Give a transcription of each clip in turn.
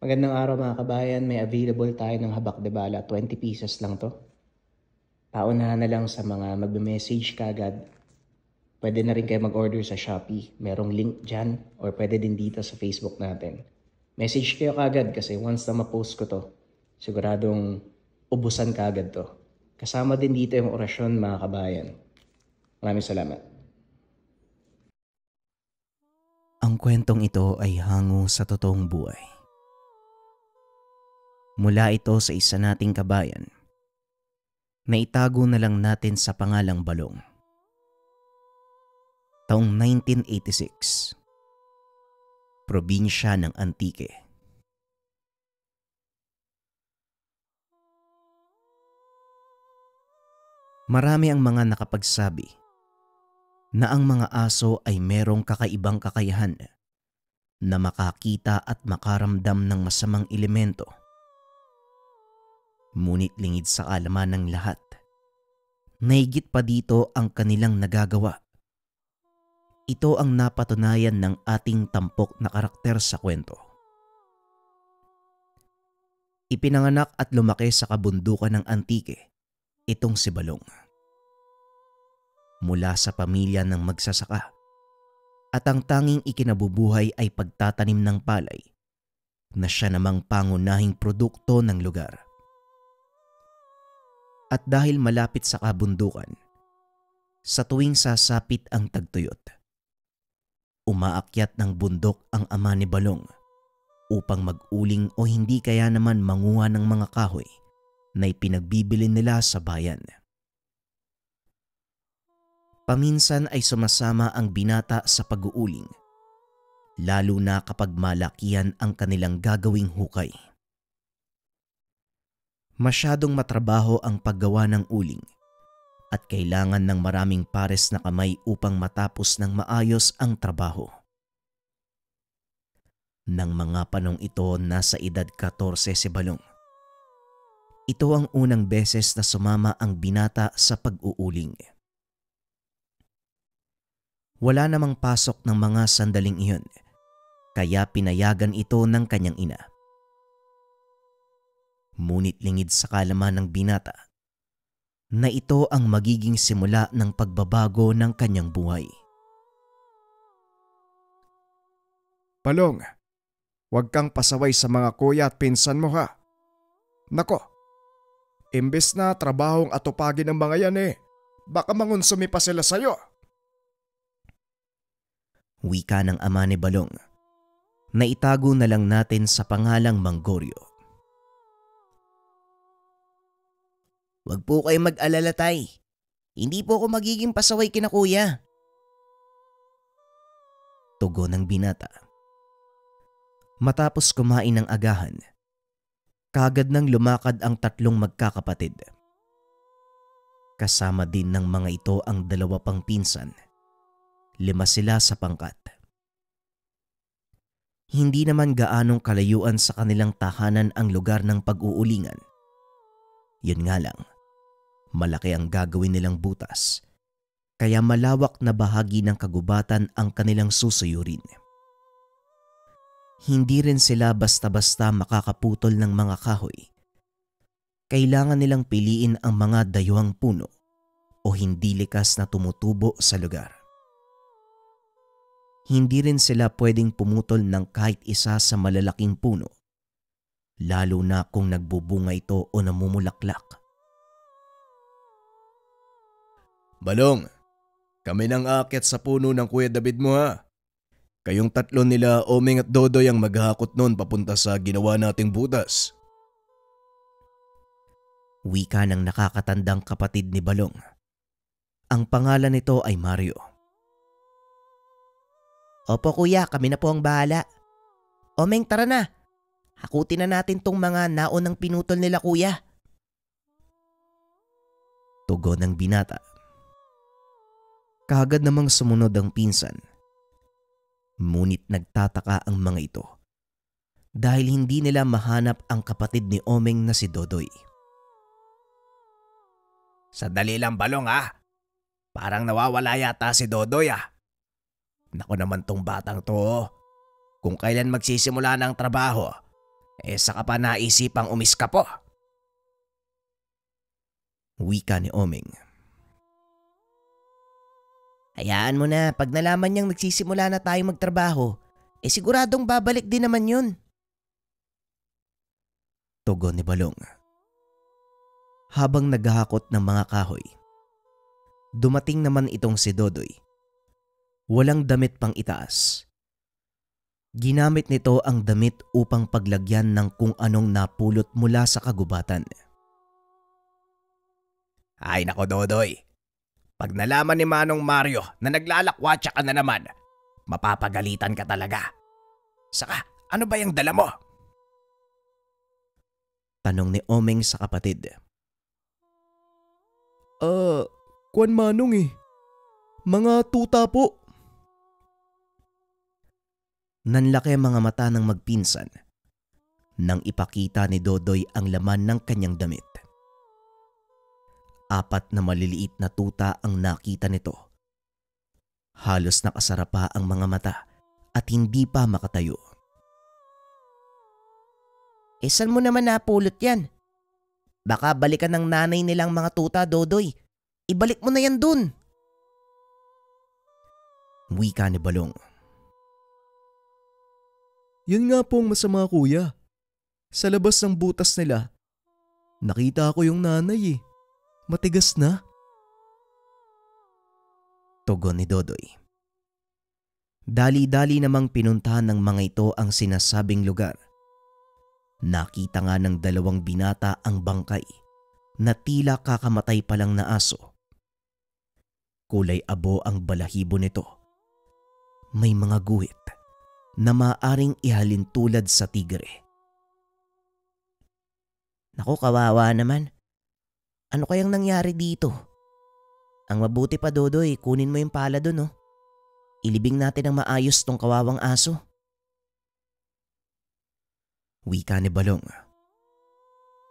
Magandang araw mga kabayan, may available tayo ng habak de bala, 20 pieces lang to. Paunahan na lang sa mga magme-message kagad. Pwede na rin kayo mag-order sa Shopee. Merong link dyan or pwede din dito sa Facebook natin. Message kayo kagad kasi once na ma-post ko to, siguradong ubusan kagad to. Kasama din dito yung orasyon mga kabayan. Maraming salamat. Ang kwentong ito ay hango sa totoong buhay. Mula ito sa isa nating kabayan na itago na lang natin sa pangalang Balong. Taong 1986, probinsya ng Antique. Marami ang mga nakapagsabi na ang mga aso ay merong kakaibang kakayahan na makakita at makaramdam ng masamang elemento. Ngunit lingid sa kaalaman ng lahat, nahigit pa dito ang kanilang nagagawa. Ito ang napatunayan ng ating tampok na karakter sa kwento. Ipinanganak at lumaki sa kabundukan ng Antique, itong si Balong. Mula sa pamilya ng magsasaka, at ang tanging ikinabubuhay ay pagtatanim ng palay na siya namang pangunahing produkto ng lugar. At dahil malapit sa kabundukan, sa tuwing sasapit ang tagtuyot, umaakyat ng bundok ang ama ni Balong upang mag-uling o hindi kaya naman manguha ng mga kahoy na ipinagbibili nila sa bayan. Paminsan ay sumasama ang binata sa pag-uuling, lalo na kapag malakihan ang kanilang gagawing hukay. Masyadong matrabaho ang paggawa ng uling at kailangan ng maraming pares na kamay upang matapos ng maayos ang trabaho. Nang mga panong ito nasa edad 14 si Balong, ito ang unang beses na sumama ang binata sa pag-uuling. Wala namang pasok ng mga sandaling iyon, kaya pinayagan ito ng kanyang ina. Ngunit lingid sa kaalaman ng binata na ito ang magiging simula ng pagbabago ng kanyang buhay. Balong, huwag kang pasaway sa mga kuya at pinsan mo ha. Nako, imbes na trabahong atupagin ng mga yan baka mangunsumi pa sila sa'yo. Wika ng ama ni Balong na itago na lang natin sa pangalang Manggoryo. Huwag po kayo mag-alala, tay. Hindi po ako magiging pasaway kina kuya. Tugon ng binata. Matapos kumain ng agahan, kagad nang lumakad ang tatlong magkakapatid. Kasama din ng mga ito ang dalawa pang pinsan. 5 sila sa pangkat. Hindi naman gaanong kalayuan sa kanilang tahanan ang lugar ng pag-uulingan. Yun nga lang, malaki ang gagawin nilang butas, kaya malawak na bahagi ng kagubatan ang kanilang susuyurin. Hindi rin sila basta-basta makakaputol ng mga kahoy. Kailangan nilang piliin ang mga dayuhang puno o hindi likas na tumutubo sa lugar. Hindi rin sila pwedeng pumutol ng kahit isa sa malalaking puno, lalo na kung nagbubunga ito o namumulaklak. Balong, kami nang aakyat sa puno ng Kuya David mo ha. Kayong tatlo nila Omeng at Dodoy ang maghahakot noon papunta sa ginawa nating butas. Wika ng nakakatandang kapatid ni Balong. Ang pangalan nito ay Mario. Opo kuya, kami na po ang bahala. Omeng, tara na. Hakutin na natin tong mga naunang pinutol nila kuya. Tugon ng binata. Kaagad namang sumunod ang pinsan. Ngunit nagtataka ang mga ito dahil hindi nila mahanap ang kapatid ni Omeng na si Dodoy. Sandali lang Balong ha. Parang nawawala yata si Dodoy ah. Naku naman tong batang to. Kung kailan magsisimula ng trabaho, Saka pa naisipang umiskapo. Wika ni Oming. Hayaan mo na, pag nalaman niyang nagsisimula na tayong magtrabaho, siguradong babalik din naman yun. Tugon ni Balong. Habang naghahakot ng mga kahoy, dumating naman itong si Dodoy. Walang damit pang itaas. Ginamit nito ang damit upang paglagyan ng kung anong napulot mula sa kagubatan. Ay nako Dodoy, pag nalaman ni Manong Mario na naglalakwatsa ka na naman, mapapagalitan ka talaga. Saka ano ba yung dala mo? Tanong ni Oming sa kapatid. Kwan Manong eh. Mga tuta po. Nanlaki ang mga mata ng magpinsan nang ipakita ni Dodoy ang laman ng kanyang damit. 4 na maliliit na tuta ang nakita nito. Halos nakasara pa ang mga mata at hindi pa makatayo. Saan mo naman napulot yan? Baka balikan ng nanay nilang mga tuta, Dodoy. Ibalik mo na yan dun. Wika ni Balong. Yun nga pong masama kuya. Sa labas ng butas nila, nakita ko yung nanay eh. Matigas na. Tugon ni Dodoy. Dali-dali namang pinuntahan ng mga ito ang sinasabing lugar. Nakita nga ng 2 binata ang bangkay na tila kakamatay pa lang na aso. Kulay abo ang balahibo nito. May mga guhit na maaring ihalin tulad sa tigre. Naku, kawawa naman. Ano kayang nangyari dito? Ang mabuti pa, Dodoy, kunin mo yung pala dun, oh. Ilibing natin ang maayos tong kawawang aso. Wika ni Balong.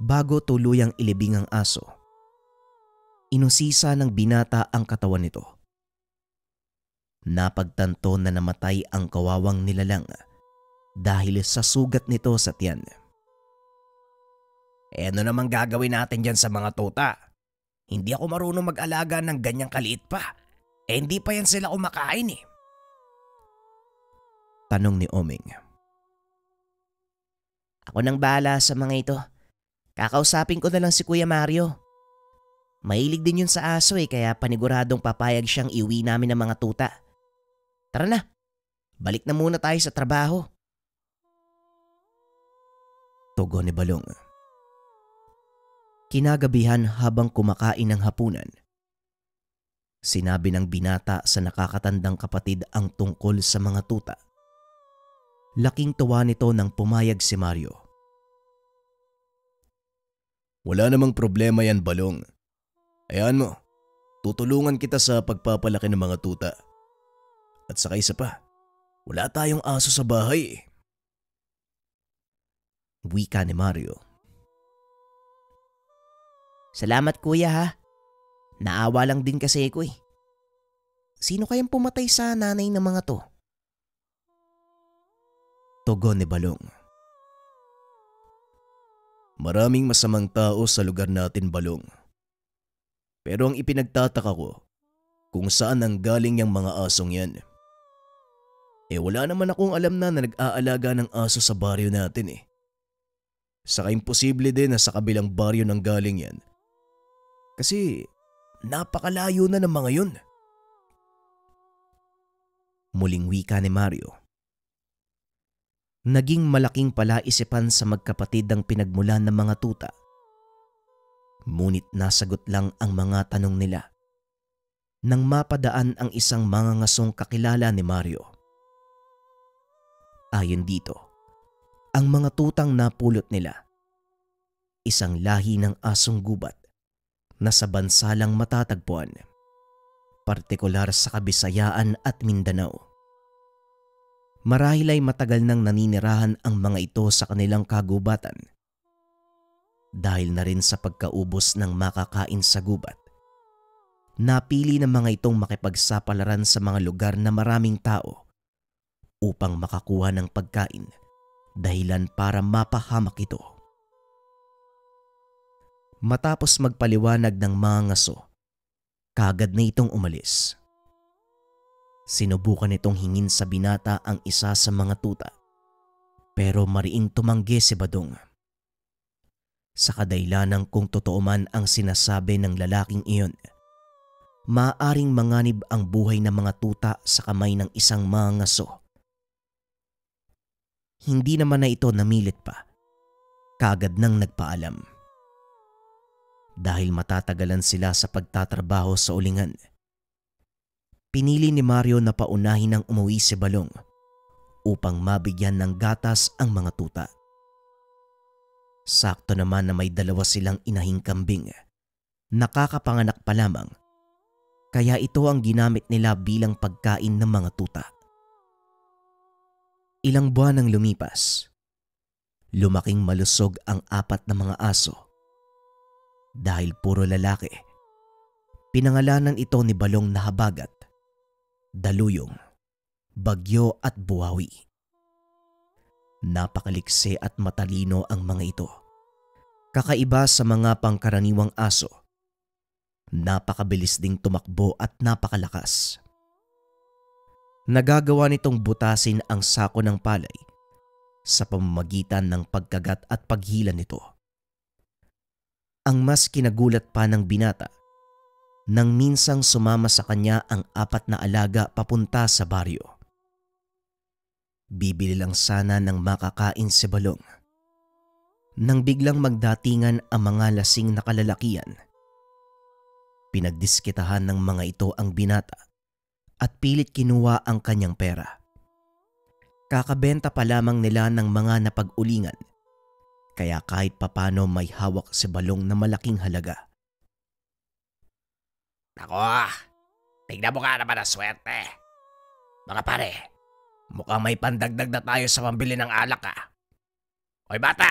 Bago tuluyang ilibing ang aso, inusisa ng binata ang katawan nito. Napagtanto na namatay ang kawawang nilalang dahil sa sugat nito sa tiyan. Ano namang gagawin natin dyan sa mga tuta? Hindi ako marunong mag-alaga ng ganyang kaliit pa. Hindi pa yan sila kumakain eh. Tanong ni Oming. Ako nang bahala sa mga ito. Kakausapin ko na lang si Kuya Mario. Mahilig din yun sa aso kaya paniguradong papayag siyang iuwi namin ng mga tuta. Tara na, balik na muna tayo sa trabaho. Tugon ni Balong. Kinagabihan habang kumakain ng hapunan, sinabi ng binata sa nakakatandang kapatid ang tungkol sa mga tuta. Laking tuwa nito nang pumayag si Mario. Wala namang problema yan, Balong. Ayan mo, tutulungan kita sa pagpapalaki ng mga tuta. At saka isa pa, wala tayong aso sa bahay eh. Wika ni Mario. Salamat kuya ha. Naawa lang din kasi ko eh. Sino kayang pumatay sa nanay ng mga to? Tugon ni Balong. Maraming masamang tao sa lugar natin, Balong. Pero ang ipinagtataka ko, kung saan ang galing yung mga asong yan. Wala naman akong alam na nag-aalaga ng aso sa baryo natin eh. Saka imposible din na sa kabilang baryo nang galing yan. Kasi napakalayo na ng mga yun. Muling wika ni Mario. Naging malaking palaisipan sa magkapatid ang pinagmulan ng mga tuta. Ngunit nasagot lang ang mga tanong nila nang mapadaan ang isang mangangasong kakilala ni Mario. Ayon dito, ang mga tutang napulot nila, isang lahi ng asong gubat na sa bansa lang matatagpuan, partikular sa Kabisayaan at Mindanao. Marahil ay matagal nang naninirahan ang mga ito sa kanilang kagubatan. Dahil na rin sa pagkaubos ng makakain sa gubat, napili ng mga itong makipagsapalaran sa mga lugar na maraming tao upang makakuha ng pagkain dahilan para mapahamak ito. Matapos magpaliwanag ng mga ngaso, kaagad na itong umalis. Sinubukan itong hingin sa binata ang isa sa mga tuta, pero mariing tumanggi si Badong. Sa kadailanang kung totoo man ang sinasabi ng lalaking iyon, maaaring manganib ang buhay ng mga tuta sa kamay ng isang mga ngaso. Hindi naman na ito namilit pa, kaagad nang nagpaalam. Dahil matatagalan sila sa pagtatrabaho sa ulingan, pinili ni Mario na paunahin ang umuwi si Balong upang mabigyan ng gatas ang mga tuta. Sakto naman na may 2 silang inahing kambing, nakakapanganak pa lamang, kaya ito ang ginamit nila bilang pagkain ng mga tuta. Ilang buwan ang lumipas, lumaking malusog ang 4 na mga aso. Dahil puro lalaki, pinangalanan ito ni Balong na Habagat, Daluyong, Bagyo at Buhawi. Napakaliksi at matalino ang mga ito. Kakaiba sa mga pangkaraniwang aso, napakabilis ding tumakbo at napakalakas. Nagagawa nitong butasin ang sako ng palay sa pamamagitan ng pagkagat at paghila nito. Ang mas kinagulat pa ng binata nang minsang sumama sa kanya ang 4 na alaga papunta sa baryo. Bibili lang sana ng makakain si Balong nang biglang magdatingan ang mga lasing na kalalakian. Pinagdiskitahan ng mga ito ang binata at pilit kinuha ang kanyang pera. Kakabenta pa lamang nila ng mga napag-ulingan, kaya kahit papano may hawak si Balong na malaking halaga. Nako, tignan mo ka naman ang swerte. Mga pare, mukhang may pandagdag na tayo sa pambili ng alak Hoy bata,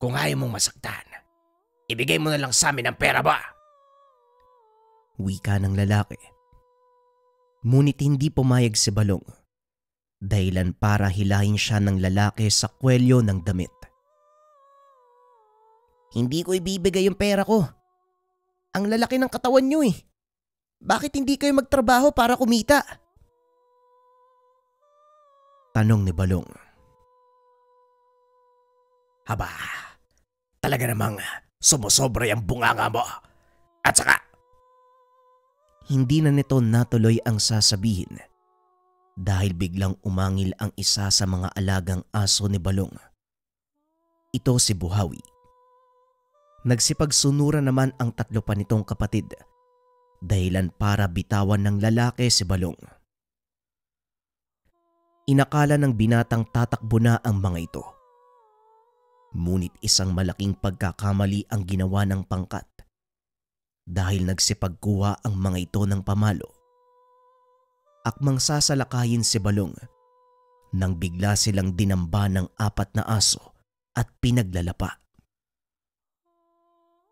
kung ayaw mong masaktan, ibigay mo na lang sa amin ang pera ba? Wika ng lalaki. Ngunit hindi pumayag si Balong, dahilan para hilahin siya ng lalaki sa kwelyo ng damit. Hindi ko ibibigay yung pera ko. Ang lalaki ng katawan nyo eh. Bakit hindi kayo magtrabaho para kumita? Tanong ni Balong. Haba, talaga namang sumusobra yung bunganga mo. At saka, Hindi na nito natuloy ang sasabihin dahil biglang umangil ang isa sa mga alagang aso ni Balong. Ito si Buhawi. Nagsipagsunura naman ang 3 pa nitong kapatid, dahilan para bitawan ng lalaki si Balong. Inakala ng binatang tatakbo na ang mga ito. Ngunit isang malaking pagkakamali ang ginawa ng pangkat dahil nagsipagkuha ang mga ito ng pamalo. Akmang sasalakayin si Balong nang bigla silang dinamba ng 4 na aso at pinaglalapa.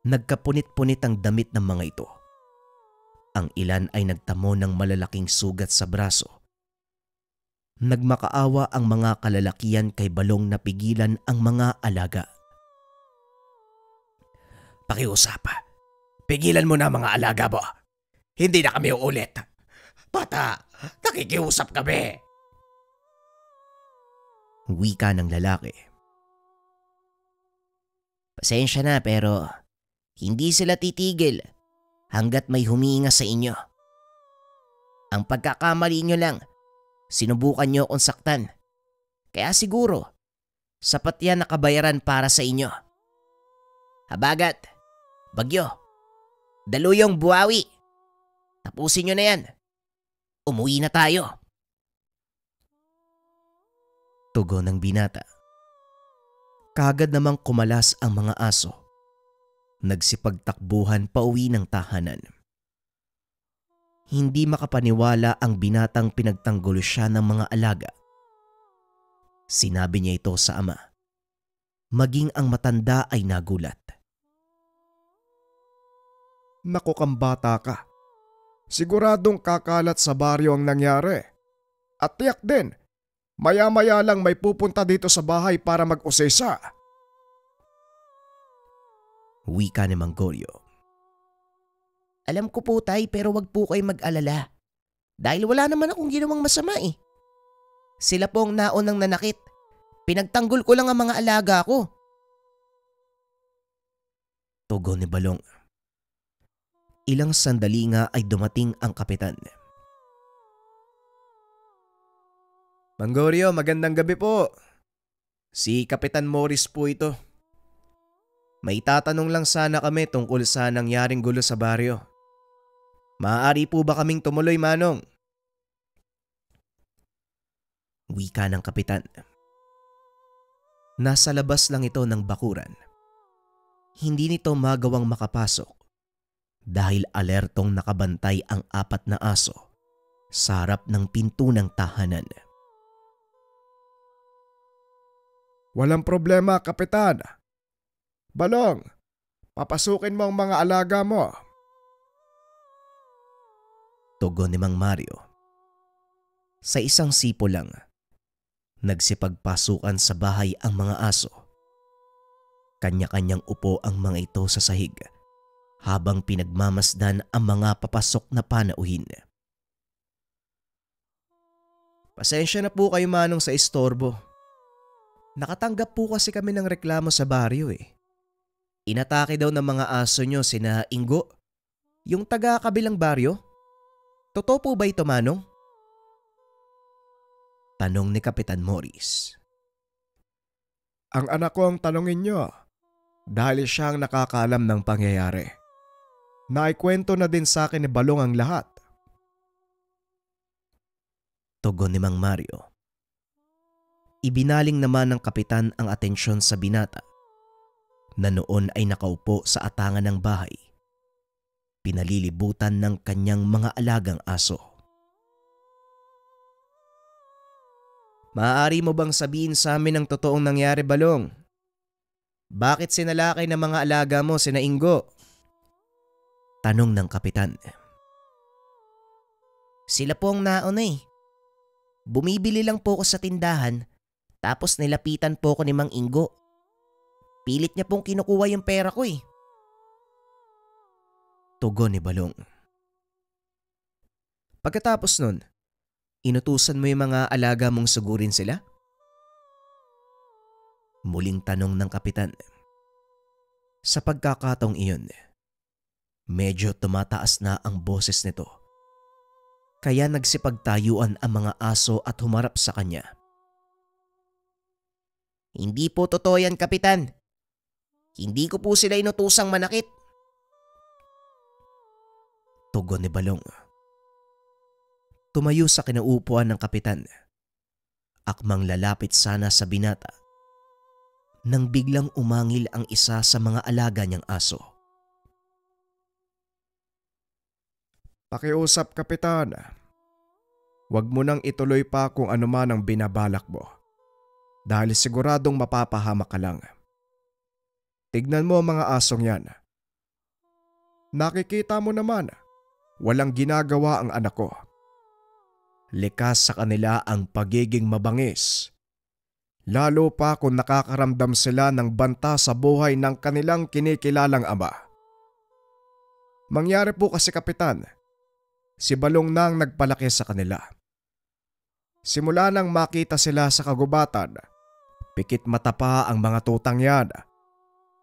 Nagkapunit-punit ang damit ng mga ito. Ang ilan ay nagtamo ng malalaking sugat sa braso. Nagmakaawa ang mga kalalakian kay Balong na pigilan ang mga alaga. pakiusap. Pigilan mo na mga alaga mo. Hindi na kami uulit. Bata, nakikiusap kami. Wika ng lalaki. Pasensya na pero hindi sila titigil hanggat may humihinga sa inyo. Ang pagkakamali nyo lang, sinubukan nyo akong saktan. Kaya siguro, sapat yan na kabayaran para sa inyo. Habagat, Bagyo, Daluyong, Buhawi. Tapusin nyo na yan. Umuwi na tayo. Tugon ng binata. Kaagad namang kumalas ang mga aso. Nagsipagtakbuhan pauwi ng tahanan. Hindi makapaniwala ang binatang pinagtanggulo siya ng mga alaga. Sinabi niya ito sa ama. Maging ang matanda ay nagulat. Naku kang bata ka. Siguradong kakalat sa baryo ang nangyari. At tiyak din, Maya-maya lang may pupunta dito sa bahay para mag-usisa. Wika ni Mang Goryo. Alam ko po tay, pero wag po kayo mag-alala. Dahil wala naman akong ginawang masama eh. Sila po ang naunang nanakit. Pinagtanggol ko lang ang mga alaga ko. Tugon ni Balong. Ilang sandali nga ay dumating ang kapitan. Mang Goryo, magandang gabi po. Si Kapitan Morris po ito. May tatanong lang sana kami tungkol sa nangyaring gulo sa baryo. Maaari po ba kaming tumuloy, Manong? Wika ng kapitan. Nasa labas lang ito ng bakuran. Hindi nito magawang makapasok dahil alertong nakabantay ang 4 na aso sa harap ng pinto ng tahanan. Walang problema, Kapitan. Balong, papasukin mo ang mga alaga mo. Tugon ni Mang Mario. Sa isang sipo lang, nagsipagpasukan sa bahay ang mga aso. Kanya-kanyang upo ang mga ito sa sahig habang pinagmamasdan ang mga papasok na panauhin. Pasensya na po kayo, Manong, sa istorbo. Nakatanggap po kasi kami ng reklamo sa baryo eh. Inatake daw ng mga aso nyo sina Ingo, yung taga-kabilang baryo. Totoo po ba ito, Manong? Tanong ni Kapitan Morris. Ang anak ko ang tanongin nyo dahil siyang nakakaalam ng pangyayari. Naikwento na din sa akin ni Balong ang lahat. Tugon ni Mang Mario. Ibinaling naman ng kapitan ang atensyon sa binata na noon ay nakaupo sa atangan ng bahay, pinalilibutan ng kanyang mga alagang aso. Maaari mo bang sabihin sa amin ang totoong nangyari, Balong? Bakit sinalakay ng mga alaga mo sina Ingo? Tanong ng kapitan. Sila po ang nauna eh. Bumibili lang po ako sa tindahan tapos nilapitan po ko ni Mang Ingo. Pilit niya pong kinukuha yung pera ko eh. Tugon ni Balong. Pagkatapos nun, inutusan mo yung mga alaga mong sugurin sila? Muling tanong ng kapitan. Sa pagkakataong iyon, medyo tumataas na ang boses nito. Kaya nagsipagtayuan ang mga aso at humarap sa kanya. Hindi po totoo yan, kapitan. Hindi ko po sila inutusang manakit. Tugon ni Balong. Tumayo sa kinaupuan ng kapitan. Akmang lalapit sana sa binata nang biglang umangil ang isa sa mga alaga niyang aso. Pakiusap, Kapitan. Huwag mo nang ituloy pa kung ano man ang binabalak mo. Dahil siguradong mapapahamak ka lang. Tignan mo ang mga asong yan. Nakikita mo naman, walang ginagawa ang anak ko. Likas sa kanila ang pagiging mabangis. Lalo pa kung nakakaramdam sila ng banta sa buhay ng kanilang kinikilalang ama. Mangyari po kasi, Kapitan, si Balong nang nagpalaki sa kanila. Simula nang makita sila sa kagubatan, pikit mata pa ang mga tutang yan.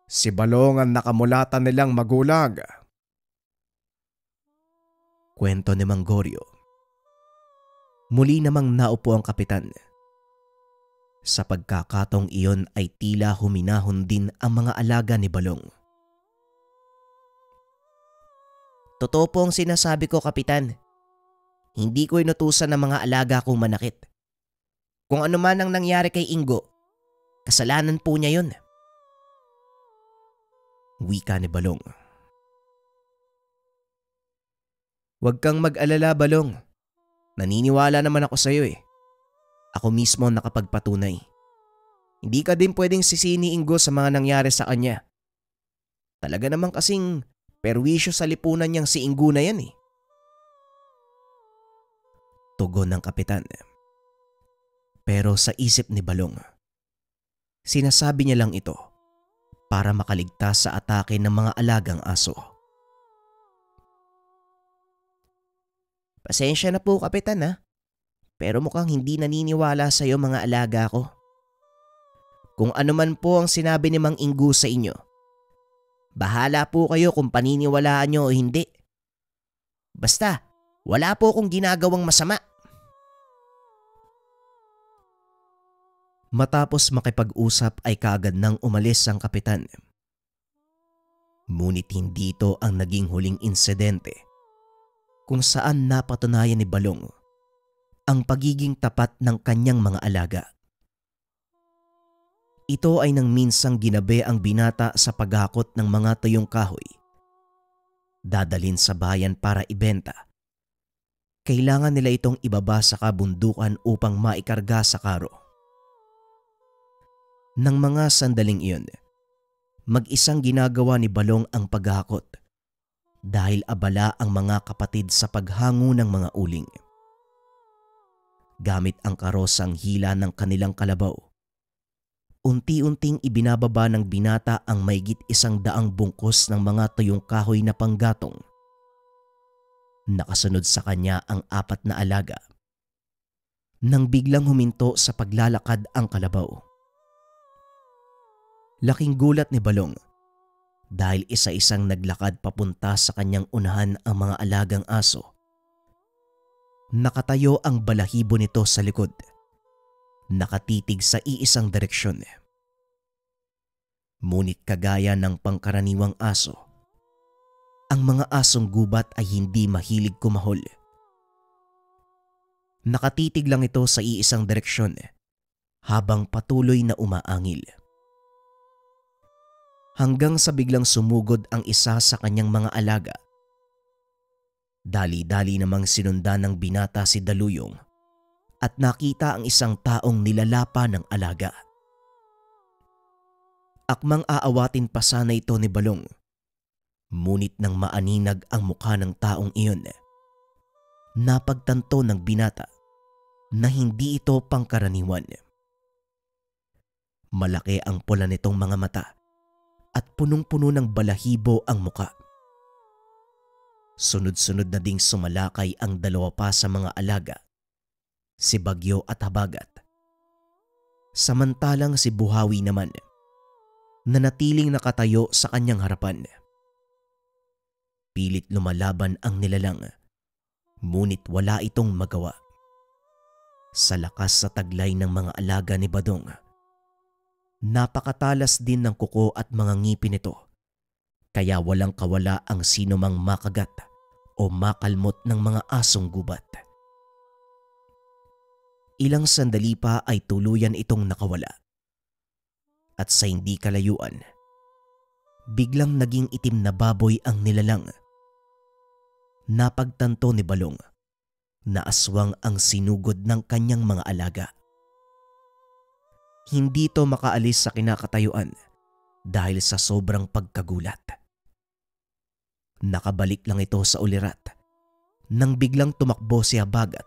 Si Balong ang nakamulatan nilang magulang. Kwento ni Mang Goryo. Muli namang naupo ang kapitan. Sa pagkakataong iyon ay tila huminahon din ang mga alaga ni Balong. Totoo po ang sinasabi ko, kapitan. Hindi ko inutusan ng mga alaga kong manakit. Kung ano man ang nangyari kay Ingo, kasalanan po niya yun. Wika ni Balong. Huwag kang mag-alala, Balong. Naniniwala naman ako sa iyo eh. Ako mismo ang nakapagpatunay. Hindi ka din pwedeng sisihin ni Ingo sa mga nangyari sa kanya. Talaga naman kasing perwisyo sa lipunan niyang si Ingo na yan eh. Tugon ng kapitan. Pero sa isip ni Balong, sinasabi niya lang ito para makaligtas sa atake ng mga alagang aso. Pasensya na po, Kapitan, ha? Pero mukhang hindi naniniwala sa iyo mga alaga ko. Kung ano man po ang sinabi ni Mang Inggu sa inyo, bahala po kayo kung paniniwalaan nyo o hindi. Basta, wala po akong ginagawang masama. Matapos makipag-usap ay kaagad nang umalis ang kapitan. Ngunit hindi ito ang naging huling insidente kung saan napatunayan ni Balong ang pagiging tapat ng kanyang mga alaga. Ito ay nang minsang ginabi ang binata sa paghakot ng mga tuyong kahoy. Dadalhin sa bayan para ibenta. Kailangan nila itong ibaba sa kabundukan upang maikarga sa karo. Nang mga sandaling iyon, mag-isang ginagawa ni Balong ang paghakot dahil abala ang mga kapatid sa paghango ng mga uling. Gamit ang karosang hila ng kanilang kalabaw, unti-unting ibinababa ng binata ang maigit 100 bungkus ng mga tuyong kahoy na panggatong. Nakasunod sa kanya ang 4 na alaga. Nang biglang huminto sa paglalakad ang kalabaw. Laking gulat ni Balong dahil isa-isang naglakad papunta sa kanyang unahan ang mga alagang aso. Nakatayo ang balahibo nito sa likod, nakatitig sa iisang direksyon. Ngunit kagaya ng pangkaraniwang aso, ang mga asong gubat ay hindi mahilig kumahol. Nakatitig lang ito sa iisang direksyon habang patuloy na umaangil. Hanggang sa biglang sumugod ang isa sa kanyang mga alaga. Dali-dali namang sinundan ng binata si Daluyong at nakita ang isang taong nilalapa ng alaga. Akmang aawatin pa sana ito ni Balong, ngunit nang maaninag ang mukha ng taong iyon, napagtanto ng binata na hindi ito pangkaraniwan. Malaki ang pula nitong mga mata at punong-puno ng balahibo ang muka. Sunod-sunod na ding sumalakay ang 2 pa sa mga alaga, si Bagyo at Habagat. Samantalang si Buhawi naman, nanatiling nakatayo sa kanyang harapan. Pilit lumalaban ang nilalang, ngunit wala itong magawa. Sa lakas sa taglay ng mga alaga ni Badong, napakatalas din ng kuko at mga ngipin nito, kaya walang kawala ang sino mang makagat o makalmot ng mga asong gubat. Ilang sandali pa ay tuluyan itong nakawala. At sa hindi kalayuan, biglang naging itim na baboy ang nilalang. Napagtanto ni Balong na aswang ang sinugod ng kanyang mga alaga. Hindi ito makaalis sa kinakatayuan dahil sa sobrang pagkagulat. Nakabalik lang ito sa ulirat nang biglang tumakbo si Habagat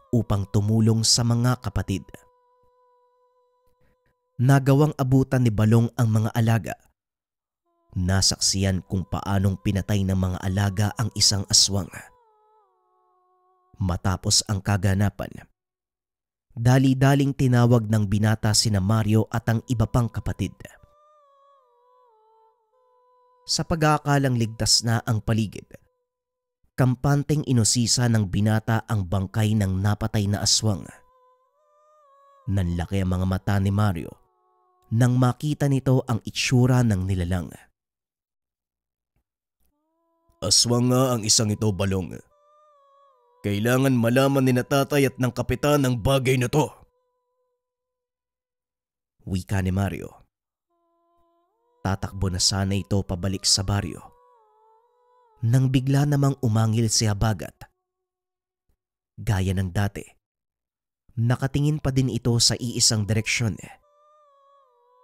upang tumulong sa mga kapatid. Nagawang abutan ni Balong ang mga alaga. Nasaksiyan kung paanong pinatay ng mga alaga ang isang aswang. Matapos ang kaganapan, dali-daling tinawag ng binata sina Mario at ang iba pang kapatid. Sa pag-aakalang ligtas na ang paligid, kampanteng inusisa ng binata ang bangkay ng napatay na aswang. Nanlaki ang mga mata ni Mario nang makita nito ang itsura ng nilalang. Aswang nga ang isang ito, Balong. Kailangan malaman ni tatay at ng kapitan ang bagay na to. Wika ni Mario. Tatakbo na sana ito pabalik sa baryo nang bigla namang umangil si Habagat. Gaya ng dati, nakatingin pa din ito sa iisang direksyon.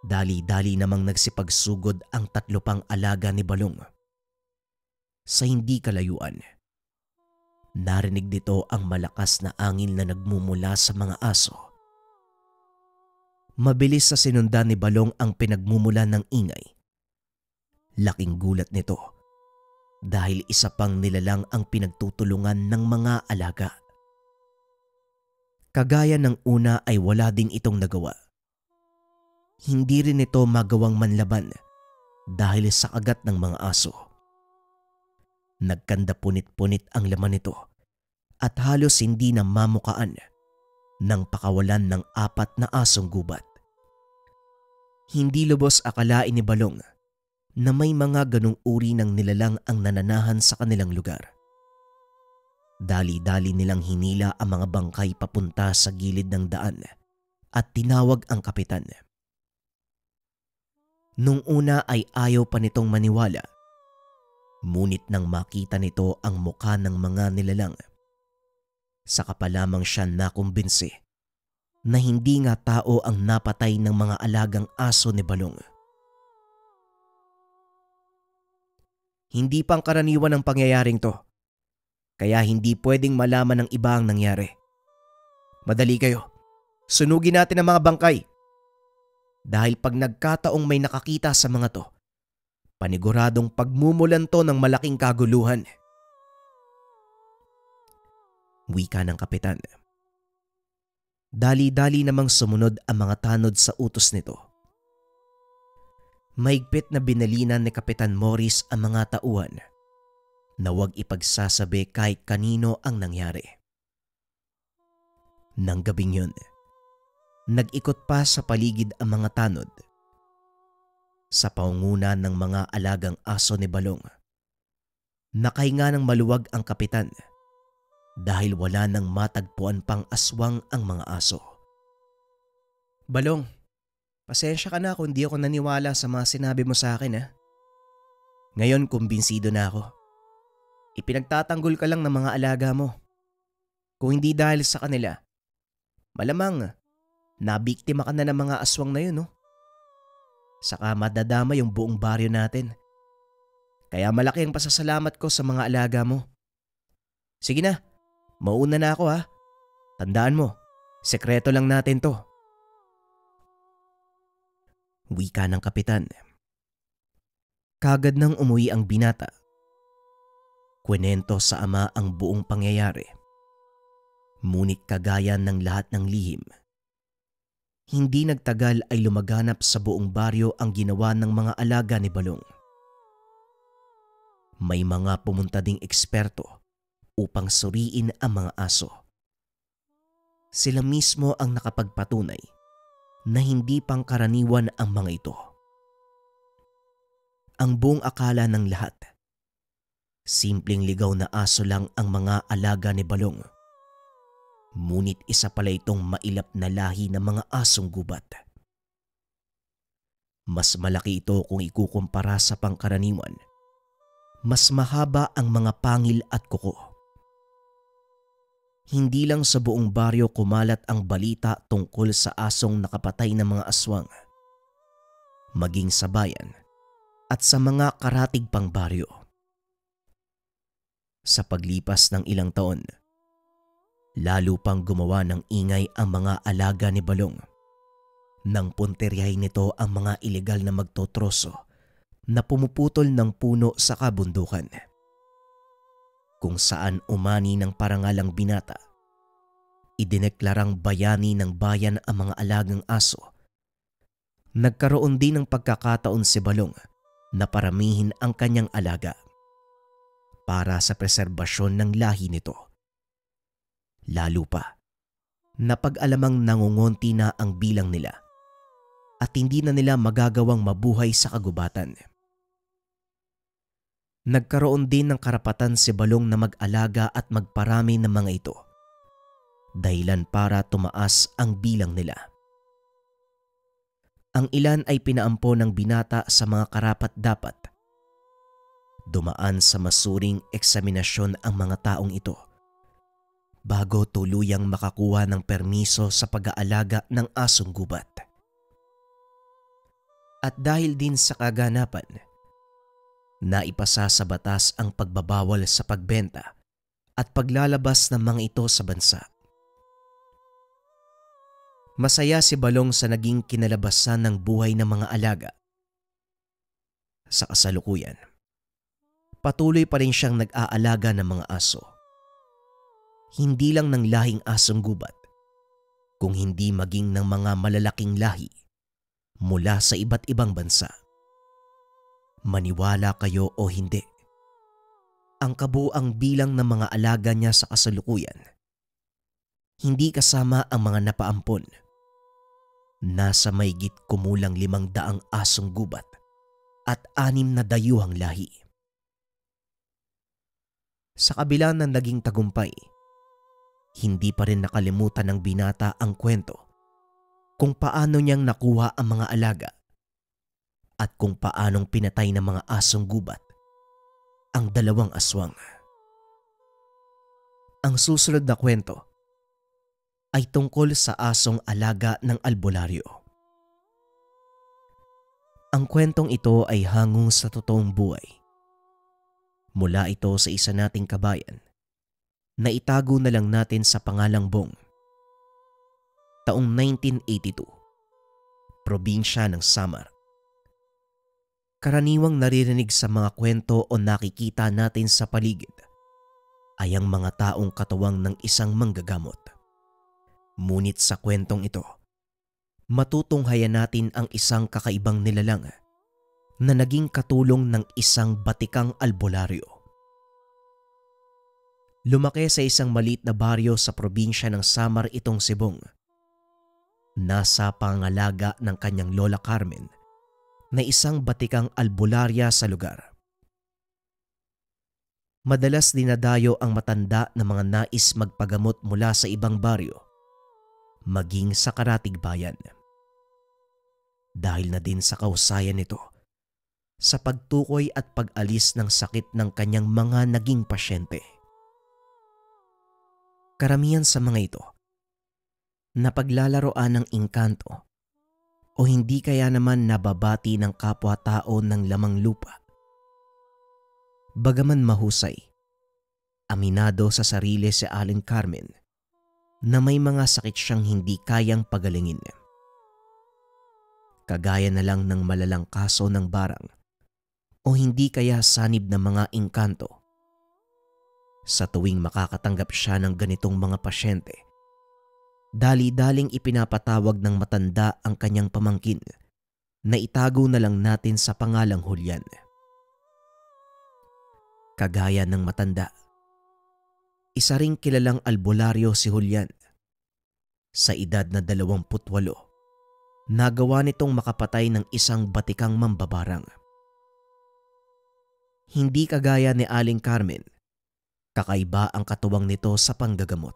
Dali-dali namang nagsipagsugod ang 3 pang alaga ni Balong. Sa hindi kalayuan, narinig dito ang malakas na angin na nagmumula sa mga aso Mabilis sa sinundan ni Balong ang pinagmumulan ng ingay. Laking gulat nito dahil isa pang nilalang ang pinagtutulungan ng mga alaga. Kagaya ng una ay wala ding itong nagawa. Hindi rin ito magawang manlaban dahil sa kagat ng mga aso. Nagkanda punit-punit ang laman nito at halos hindi na mamukaan nang pakawalan ng 4 na asong gubat. Hindi lubos akalain ni Balong na may mga ganong uri ng nilalang ang nananahan sa kanilang lugar. Dali-dali nilang hinila ang mga bangkay papunta sa gilid ng daan at tinawag ang kapitan. Nung una ay ayaw pa nitong maniwala, ngunit nang makita nito ang muka ng mga nilalang, saka pa lamang siya nakumbinsi na hindi nga tao ang napatay ng mga alagang aso ni Balong. Hindi pangkaraniwan ang pangyayaring to, kaya hindi pwedeng malaman ng iba ang nangyari. Madali kayo, sunugin natin ang mga bangkay. Dahil pag nagkataong may nakakita sa mga to, paniguradong pagmumulan to ng malaking kaguluhan. Wika ng kapitan. Dali-dali namang sumunod ang mga tanod sa utos nito. Maigpit na binalinan ni Kapitan Morris ang mga tauhan na huwag ipagsasabi kahit kanino ang nangyari. Nang gabing yun, nag-ikot pa sa paligid ang mga tanod. Sa paunguna ng mga alagang aso ni Balong, nakahinga ng maluwag ang kapitan dahil wala nang matagpuan pang aswang ang mga aso. Balong, pasensya ka na kung di ako naniwala sa mga sinabi mo sa akin, ha? Ngayon kumbinsido na ako. Ipinagtatanggol ka lang ng mga alaga mo. Kung hindi dahil sa kanila, malamang nabiktima ka na ng mga aswang na yun, no? Saka madadama yung buong baryo natin. Kaya malaki ang pasasalamat ko sa mga alaga mo. Sige na, mauna na ako, ha. Tandaan mo, sekreto lang natin to. Wika ng kapitan. Kagad nang umuwi ang binata. Kwento sa ama ang buong pangyayari. Ngunit kagaya ng lahat ng lihim, hindi nagtagal ay lumaganap sa buong baryo ang ginawa ng mga alaga ni Balong. May mga pumunta ding eksperto upang suriin ang mga aso. Sila mismo ang nakapagpatunay na hindi pangkaraniwan ang mga ito. Ang buong akala ng lahat, simpleng ligaw na aso lang ang mga alaga ni Balong. Ngunit isa pala itong mailap na lahi ng mga asong gubat. Mas malaki ito kung ikukumpara sa pangkaraniwan. Mas mahaba ang mga pangil at kuko. Hindi lang sa buong baryo kumalat ang balita tungkol sa asong nakapatay ng mga aswang, maging sa bayan at sa mga karatig pang baryo. Sa paglipas ng ilang taon, lalo pang gumawa ng ingay ang mga alaga ni Balong nang punteryahin nito ang mga ilegal na magtotroso na pumuputol ng puno sa kabundukan. Kung saan umani ng parangalang binata, idineklarang bayani ng bayan ang mga alagang aso. Nagkaroon din ng pagkakataon si Balong na paramihin ang kanyang alaga para sa preserbasyon ng lahi nito. Lalo pa, napag-alamang nangungonti na ang bilang nila at hindi na nila magagawang mabuhay sa kagubatan. Nagkaroon din ng karapatan si Balong na mag-alaga at magparami ng mga ito, dahilan para tumaas ang bilang nila. Ang ilan ay pinaampo ng binata sa mga karapat-dapat. Dumaan sa masuring eksaminasyon ang mga taong ito bago tuluyang makakuha ng permiso sa pag-aalaga ng asong gubat. At dahil din sa kaganapan, naipasa sa batas ang pagbabawal sa pagbenta at paglalabas ng mga ito sa bansa. Masaya si Balong sa naging kinalabasan ng buhay ng mga alaga. Sa kasalukuyan, patuloy pa rin siyang nag-aalaga ng mga aso. Hindi lang ng lahing asong gubat, kung hindi maging ng mga malalaking lahi mula sa iba't ibang bansa. Maniwala kayo o hindi, ang kabuang bilang ng mga alaga niya sa kasalukuyan, hindi kasama ang mga napaampon, nasa mahigit kumulang 500 asong gubat at 6 na dayuhang lahi. Sa kabila ng naging tagumpay, hindi pa rin nakalimutan ng binata ang kwento kung paano niyang nakuha ang mga alaga at kung paanong pinatay ng mga asong gubat ang 2 aswang. Ang susunod na kwento ay tungkol sa asong alaga ng albularyo. Ang kwentong ito ay hango sa totoong buhay. Mula ito sa isa nating kabayan na itago na lang natin sa pangalang Bong. Taong 1982, probinsya ng Samar. Karaniwang naririnig sa mga kwento o nakikita natin sa paligid ay ang mga taong katuwang ng isang manggagamot. Ngunit sa kwentong ito, matutunghayan natin ang isang kakaibang nilalang na naging katulong ng isang batikang albularyo. Lumaki sa isang maliit na baryo sa probinsya ng Samar itong si Bong. Nasa pangalaga ng kanyang lola Carmen na isang batikang albularya sa lugar. Madalas dinadayo ang matanda na mga nais magpagamot mula sa ibang baryo, maging sa karatig bayan. Dahil na din sa kausayan nito, sa pagtukoy at pag-alis ng sakit ng kanyang mga naging pasyente. Karamihan sa mga ito, napaglalaroan ng engkanto o hindi kaya naman nababati ng kapwa-tao ng lamang lupa. Bagaman mahusay, aminado sa sarili si Aling Carmen na may mga sakit siyang hindi kayang pagalingin. Kagaya na lang ng malalang kaso ng barang o hindi kaya sanib na mga engkanto. Sa tuwing makakatanggap siya ng ganitong mga pasyente, dali-daling ipinapatawag ng matanda ang kanyang pamangkin na itago na lang natin sa pangalang Julian. Kagaya ng matanda, isa ring kilalang albularyo si Julian. Sa edad na 28, nagawa nitong makapatay ng isang batikang mambabarang. Hindi kagaya ni Aling Carmen, kakaiba ang katuwang nito sa panggagamot.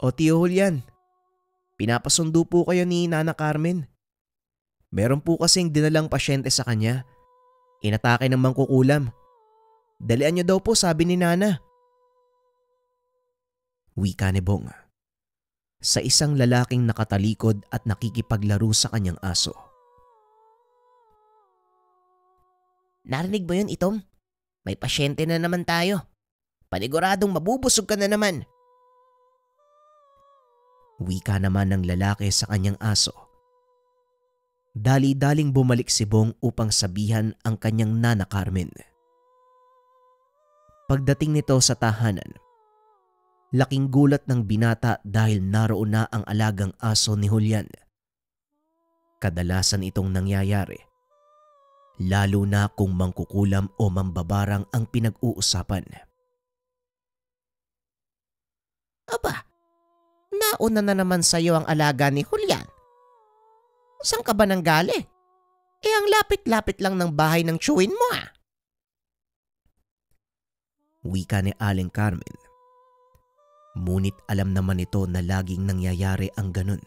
O Tio Julian, pinapasundo po kayo ni Nana Carmen. Meron po kasing dinalang pasyente sa kanya. Inatake ng mangkukulam. Dalian niyo daw po, sabi ni Nana. Wika ni Bong sa isang lalaking nakatalikod at nakikipaglaro sa kanyang aso. Narinig mo yun, Itom? May pasyente na naman tayo. Paniguradong mabubusog ka na naman. Wika naman ng lalaki sa kanyang aso. Dali-daling bumalik si Bong upang sabihan ang kanyang Nana Carmen. Pagdating nito sa tahanan, laking gulat ng binata dahil naroon na ang alagang aso ni Julian. Kadalasan itong nangyayari, lalo na kung mangkukulam o mambabarang ang pinag-uusapan. Aba, nauna na naman sa'yo ang alaga ni Julian. Saan ka ba nanggali? Ang lapit-lapit lang ng bahay ng tiyuhin mo Wika ni Aling Carmen. Ngunit alam naman ito na laging nangyayari ang ganun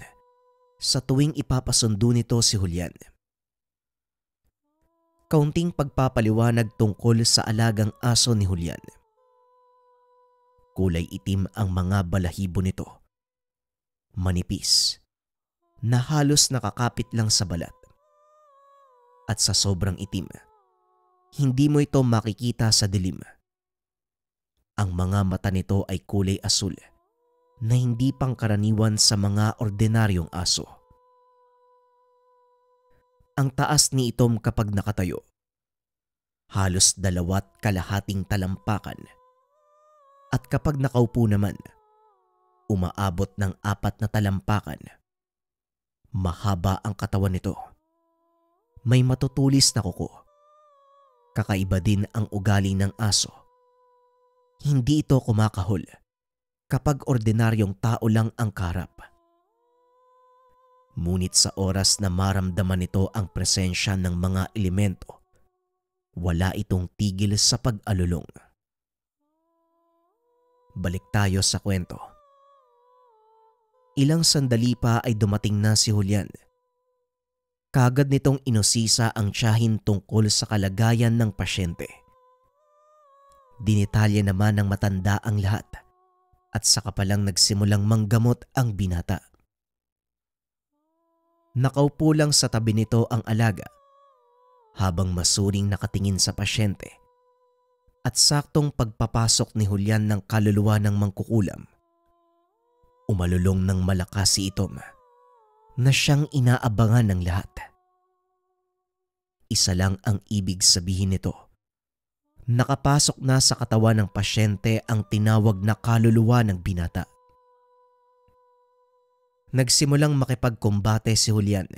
sa tuwing ipapasundo nito si Julian. Kaunting pagpapaliwanag tungkol sa alagang aso ni Julian. Kulay itim ang mga balahibo nito. Manipis, na halos nakakapit lang sa balat. At sa sobrang itim, hindi mo ito makikita sa dilim. Ang mga mata nito ay kulay asul na hindi pangkaraniwan sa mga ordinaryong aso. Ang taas ni Itom kapag nakatayo, halos 2.5 talampakan, at kapag nakaupo naman, umaabot ng 4 na talampakan. Mahaba ang katawan nito. May matutulis na kuko. Kakaiba din ang ugali ng aso. Hindi ito kumakahol kapag ordinaryong tao lang ang kaharap. Ngunit sa oras na maramdaman nito ang presensya ng mga elemento, wala itong tigil sa pag-alulong. Balik tayo sa kwento. Ilang sandali pa ay dumating na si Julian. Kagad nitong inusisa ang tiyahin tungkol sa kalagayan ng pasyente. Dinitalya naman ng matanda ang lahat at saka palang nagsimulang manggamot ang binata. Nakaupo lang sa tabi nito ang alaga habang masuring nakatingin sa pasyente, at saktong pagpapasok ni Julian ng kaluluwa ng mangkukulam, umalulong ng malakas si Itom na siyang inaabangan ng lahat. Isa lang ang ibig sabihin nito. Nakapasok na sa katawan ng pasyente ang tinawag na kaluluwa ng binata. Nagsimulang makipagkumbate si Julian,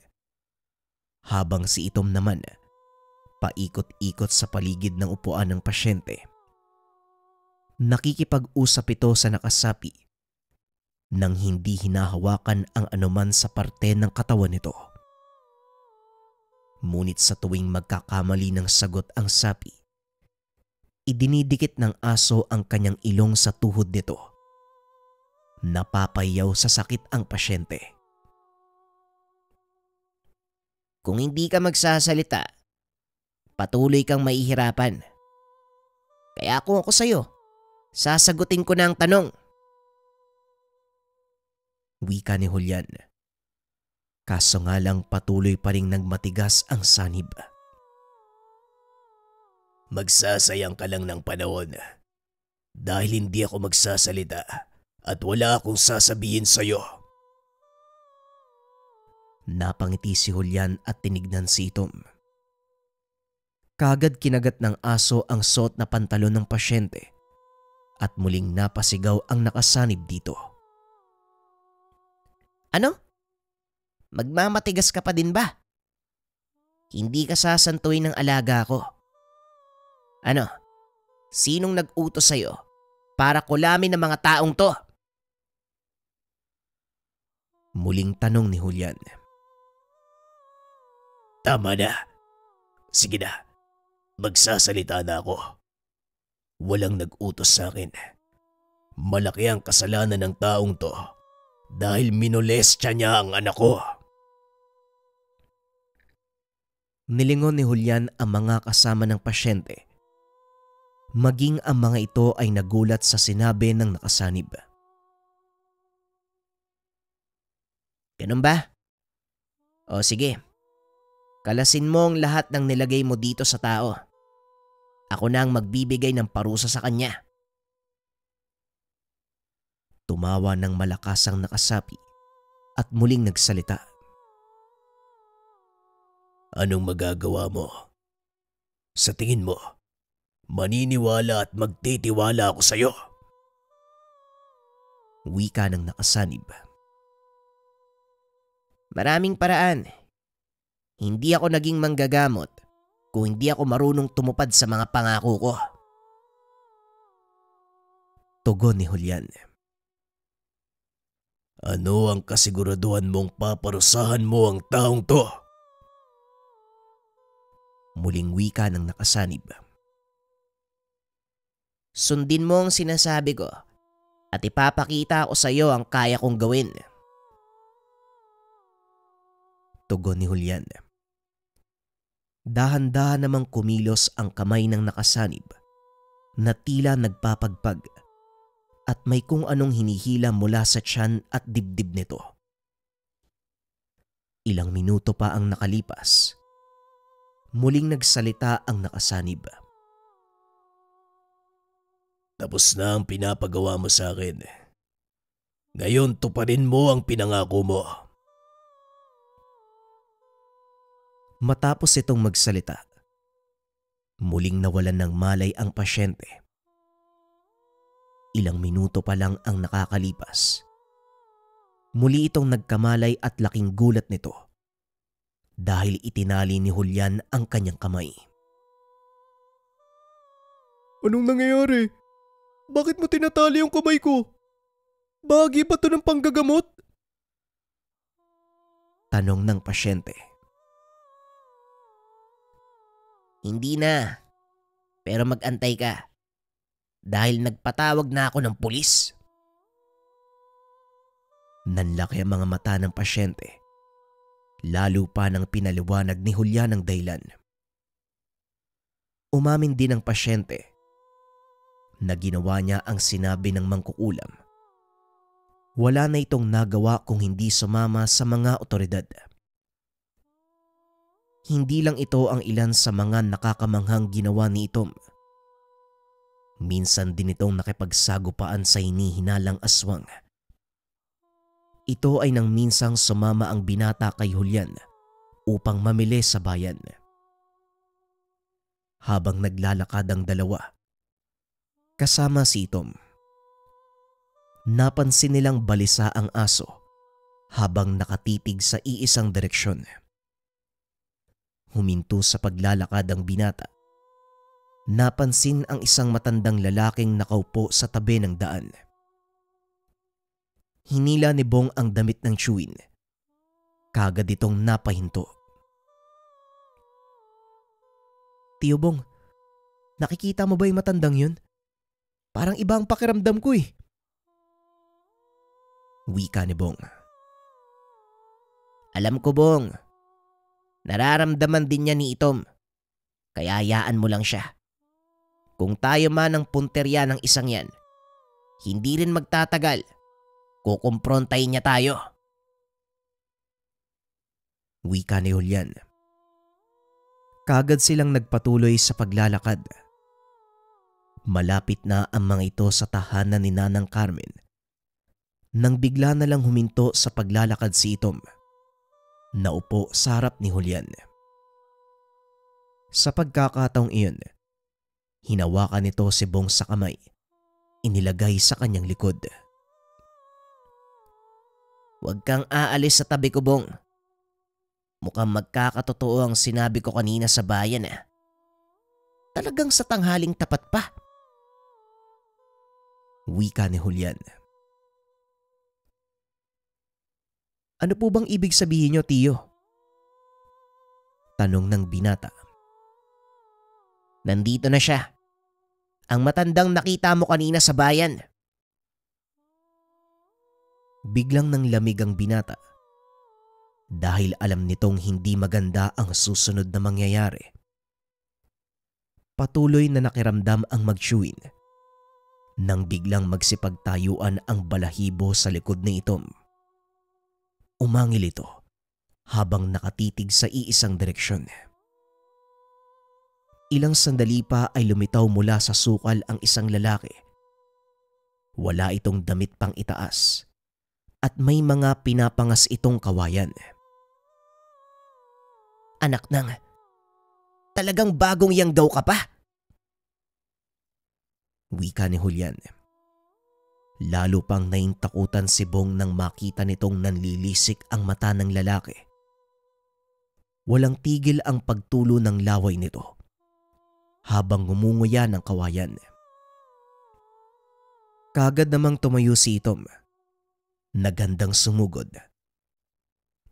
habang si Itom naman paikot-ikot sa paligid ng upuan ng pasyente. Nakikipag-usap ito sa nakasapi nang hindi hinahawakan ang anuman sa parte ng katawan nito. Ngunit sa tuwing magkakamali ng sagot ang sapi, idinidikit ng aso ang kanyang ilong sa tuhod nito. Napapayaw sa sakit ang pasyente. Kung hindi ka magsasalita, patuloy kang mahihirapan. Kaya kung ako sa'yo, sasagutin ko na ang tanong. Wika ni Julian. Kaso nga lang patuloy pa ring nagmatigas ang sanib. Magsasayang ka lang ng panahon dahil hindi ako magsasalita at wala akong sasabihin sa'yo. Napangiti si Julian at tinignan si Itom. Kagad kinagat ng aso ang suot na pantalon ng pasyente at muling napasigaw ang nakasanib dito. Ano? Magmamatigas ka pa din ba? Hindi ka sasantuin ng alaga ko. Ano? Sinong nag-utos sa'yo para kulamin ng mga taong to? Muling tanong ni Julian. Tama na. Sige na. Magsasalita na ako. Walang nag-utos sa akin. Malaki ang kasalanan ng taong to dahil minolestya niya ang anak ko. Nilingon ni Julian ang mga kasama ng pasyente. Maging ang mga ito ay nagulat sa sinabi ng nakasanib. Ganun ba? O sige, kalasin mo ang lahat ng nilagay mo dito sa tao. Ako na ang magbibigay ng parusa sa kanya. Tumawa ng malakas ang nakasapi at muling nagsalita. Anong magagawa mo? Sa tingin mo, maniniwala at magtitiwala ako sa'yo? Wika ng nakasanib. Maraming paraan. Hindi ako naging manggagamot kung hindi ako marunong tumupad sa mga pangako ko. Tugon ni Julian. Ano ang kasiguraduhan mong paparusahan mo ang taong to? Muling wika ng nakasanib. Sundin mo ang sinasabi ko at ipapakita ko sa iyo ang kaya kong gawin. Tugon ni Julian. Dahan-dahan namang kumilos ang kamay ng nakasanib na tila nagpapagpag at may kung anong hinihila mula sa tiyan at dibdib nito. Ilang minuto pa ang nakalipas. Muling nagsalita ang nakasanib. Tapos na ang pinapagawa mo sa akin. Ngayon tuparin mo ang pinangako mo. Matapos itong magsalita, muling nawalan ng malay ang pasyente. Ilang minuto pa lang ang nakakalipas. Muli itong nagkamalay at laking gulat nito dahil itinali ni Julian ang kanyang kamay. Anong nangyayari? Bakit mo tinatali yung kamay ko? Bahagi ba to ng panggagamot? Tanong ng pasyente. Hindi na. Pero mag-antay ka. Dahil nagpatawag na ako ng pulis. Nanlaki ang mga mata ng pasyente. Lalo pa nang pinaliwanag ni Julian ang dahilan. Umamin din ang pasyente na ginawa niya ang sinabi ng mangkukulam. Wala na itong nagawa kung hindi sumama sa mga otoridad. Hindi lang ito ang ilan sa mga nakakamanghang ginawa ni Itom. Minsan din itong nakipagsagupaan sa hinihinalang aswang. Ito ay nang minsang sumama ang binata kay Julian upang mamili sa bayan. Habang naglalakad ang dalawa, kasama si Itom, napansin nilang balisa ang aso habang nakatitig sa iisang direksyon. Huminto sa paglalakad ang binata. Napansin ang isang matandang lalaking nakaupo sa tabi ng daan. Hinila ni Bong ang damit ng chewin. Kagad itong napahinto. Tio Bong, nakikita mo ba yung matandang yun? Parang iba ang pakiramdam ko eh. Wika ni Bong. Alam ko, Bong. Nararamdaman din niya ni Itom. Kaya hayaan mo lang siya. Kung tayo man ang punterya ng isang yan, hindi rin magtatagal. Kukumprontahin niya tayo. Wika ni Julian. Kagad silang nagpatuloy sa paglalakad. Malapit na ang mga ito sa tahanan ni Nanang Carmen nang bigla na lang huminto sa paglalakad si Itom. Naupo sa harap ni Julian. Sa pagkakataong iyon, hinawakan nito si Bong sa kamay. Inilagay sa kanyang likod. Huwag kang aalis sa tabi ko, Bong. Mukhang magkakatotoo ang sinabi ko kanina sa bayan eh. Talagang sa tanghaling tapat pa. Wika ni Julian. Ano po bang ibig sabihin niyo, Tiyo? Tanong ng binata. Nandito na siya. Ang matandang nakita mo kanina sa bayan. Biglang nang lamig ang binata dahil alam nitong hindi maganda ang susunod na mangyayari. Patuloy na nakiramdam ang magchewin nang biglang magsipagtayuan ang balahibo sa likod ni Itom. Umangil ito habang nakatitig sa iisang direksyon. Ilang sandali pa ay lumitaw mula sa sukal ang isang lalaki. Wala itong damit pang itaas at may mga pinapangas itong kawayan. Anak nang, talagang bagong yanggaw ka pa. Wika ni Julian. Lalo pang naintakutan si Bong nang makita nitong nanlilisik ang mata ng lalaki. Walang tigil ang pagtulo ng laway nito habang ngumunguya ng kawayan. Kagad namang tumayo si Itom. Nagandang sumugod.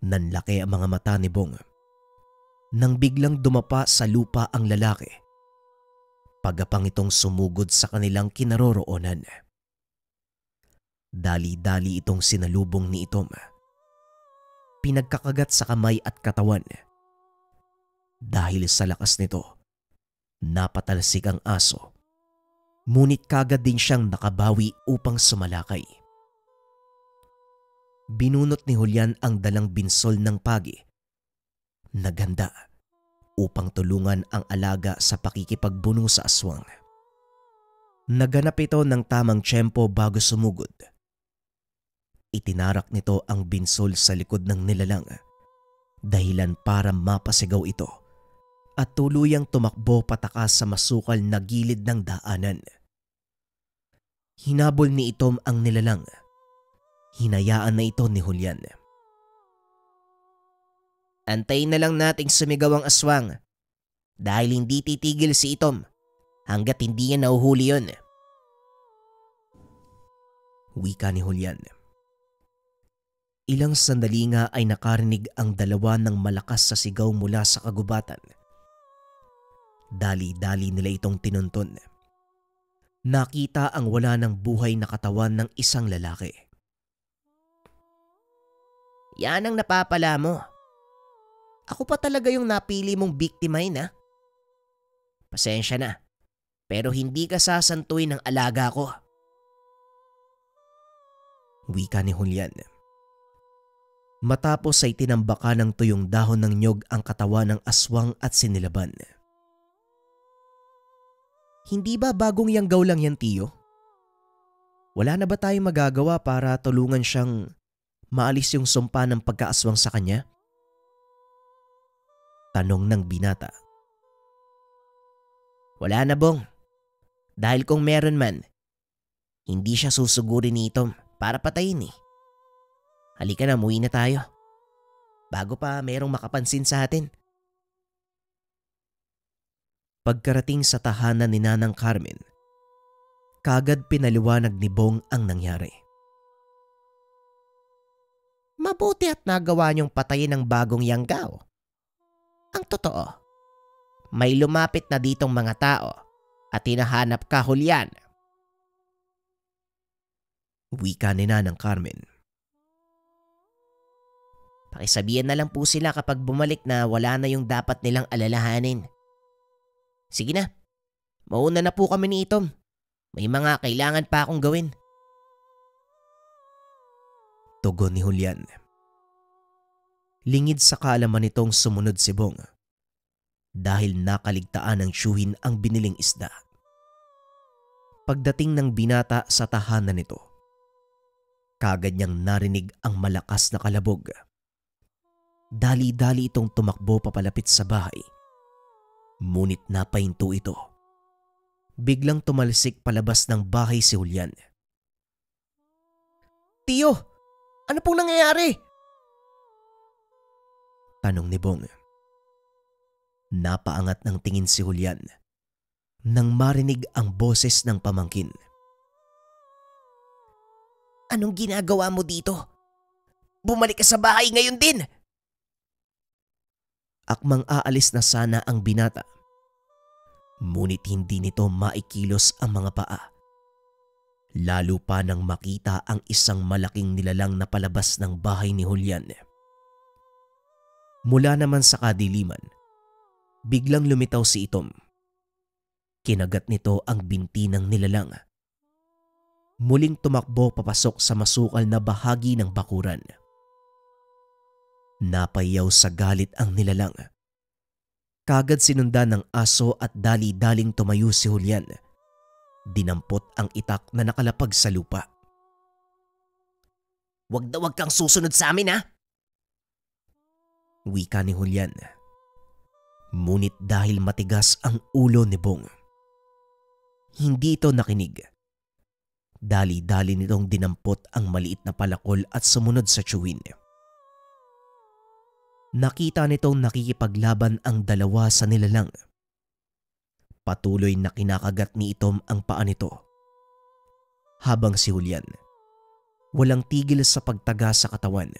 Nanlaki ang mga mata ni Bong nang biglang dumapa sa lupa ang lalaki. Pagapang itong sumugod sa kanilang kinaroroonan. Dali-dali itong sinalubong ni Itom. Pinagkakagat sa kamay at katawan. Dahil sa lakas nito, napatalsik ang aso. Ngunit kagad din siyang nakabawi upang sumalakay. Binunot ni Julian ang dalang binsol ng pagi na ganda upang tulungan ang alaga sa pakikipagbuno sa aswang. Naganap ito ng tamang tiyempo bago sumugod. Itinarak nito ang binsol sa likod ng nilalang, dahilan para mapasigaw ito at tuluyang tumakbo patakas sa masukal na gilid ng daanan. Hinabol ni Itom ang nilalang. Hinayaan na ito ni Julian. Antayin na lang nating sumigaw ang aswang dahil hindi titigil si Itom hanggat hindi niya nahuhuli yun. Wika ni Julian. Ilang sandali nga ay nakarinig ang dalawa ng malakas sa sigaw mula sa kagubatan. Dali-dali nila itong tinunton. Nakita ang wala ng buhay na katawan ng isang lalaki. Yan ang napapala mo. Ako pa talaga yung napili mong biktimahin, ha? Pasensya na, pero hindi ka sasantuin ng alaga ko. Wika ni Julian. Matapos ay tinambakan ng tuyong dahon ng nyog ang katawan ng aswang at sinilaban. Hindi ba bagong yanggaw lang yan, Tiyo? Wala na ba tayong magagawa para tulungan siyang maalis yung sumpa ng pagkaaswang sa kanya? Tanong ng binata. Wala na, Bong. Dahil kung meron man, hindi siya susugurin ni Itom para patayin eh. Halika na, muwi na tayo. Bago pa merong makapansin sa atin. Pagkarating sa tahanan ni Nanang Carmen, kagad pinaliwanag ni Bong ang nangyari. Mabuti at nagawa niyong patayin ang bagong yanggaw. Ang totoo, may lumapit na ditong mga tao at hinahanap ka, Julian. Wika ni Nanang Carmen. Pakisabihan na lang po sila kapag bumalik na wala na yung dapat nilang alalahanin. Sige na, mauna na po kami ni Itom. May mga kailangan pa akong gawin. Tugon ni Julian. Lingid sa kaalaman nitong sumunod si Bong dahil nakaligtaan ng tiyuhin ang biniling isda. Pagdating ng binata sa tahanan nito, kagad niyang narinig ang malakas na kalabog. Dali-dali itong tumakbo papalapit sa bahay. Ngunit napahinto ito. Biglang tumalsik palabas ng bahay si Julian. Tiyo, ano pong nangyayari? Tanong ni Bong. Napaangat ng tingin si Julian nang marinig ang boses ng pamangkin. Anong ginagawa mo dito? Bumalik ka sa bahay ngayon din! Akmang aalis na sana ang binata. Ngunit hindi nito maikilos ang mga paa. Lalo pa nang makita ang isang malaking nilalang na palabas ng bahay ni Julian. Mula naman sa kadiliman, biglang lumitaw si Itom. Kinagat nito ang binti ng nilalang. Muling tumakbo papasok sa masukal na bahagi ng bakuran. Napayaw sa galit ang nilalang. Kagad sinundan ng aso at dali-daling tumayo si Julian. Dinampot ang itak na nakalapag sa lupa. Wag na wag kang susunod sa amin, ha? Wika ni Julian. Ngunit dahil matigas ang ulo ni Bong, hindi ito nakinig. Dali-dali nitong dinampot ang maliit na palakol at sumunod sa tiyuhin. Nakita nitong nakikipaglaban ang dalawa sa nilalang. Patuloy na kinakagat ni Itom ang paa nito. Habang si Julian, walang tigil sa pagtaga sa katawan.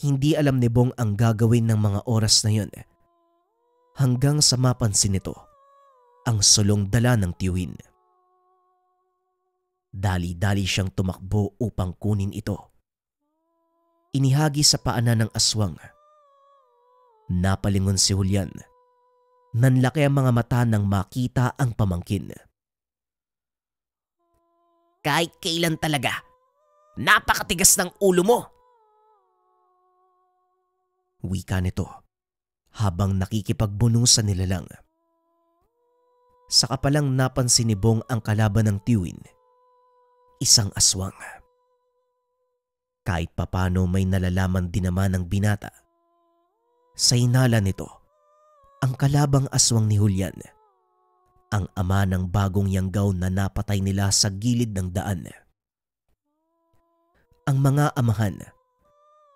Hindi alam ni Bong ang gagawin ng mga oras na yon. Hanggang sa mapansin nito ang sulong dala ng tiyuhin. Dali-dali siyang tumakbo upang kunin ito. Inihagi sa paanan ng aswang. Napalingon si Julian. Nanlaki ang mga mata nang makita ang pamangkin. Kahit kailan talaga, napakatigas ng ulo mo! Wika nito habang nakikipagbuno sa nilalang. Saka palang napansin ni Bong ang kalaban ng tiyuhin. Isang aswang. Kahit papano may nalalaman din naman ng binata. Sa hinala nito, ang kalabang aswang ni Julian, ang ama ng bagong yanggaw na napatay nila sa gilid ng daan. Ang mga amahan,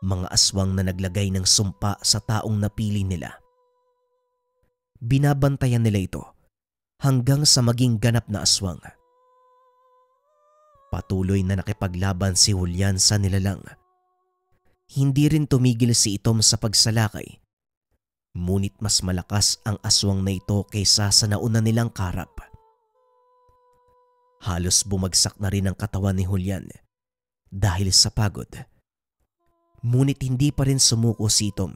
mga aswang na naglagay ng sumpa sa taong napili nila. Binabantayan nila ito hanggang sa maging ganap na aswang. Patuloy na nakipaglaban si Julian sa nilalang. Hindi rin tumigil si Itom sa pagsalakay. Ngunit mas malakas ang aswang na ito kaysa sa nauna nilang karap. Halos bumagsak na rin ang katawan ni Julian dahil sa pagod. Ngunit hindi pa rin sumuko si Itom.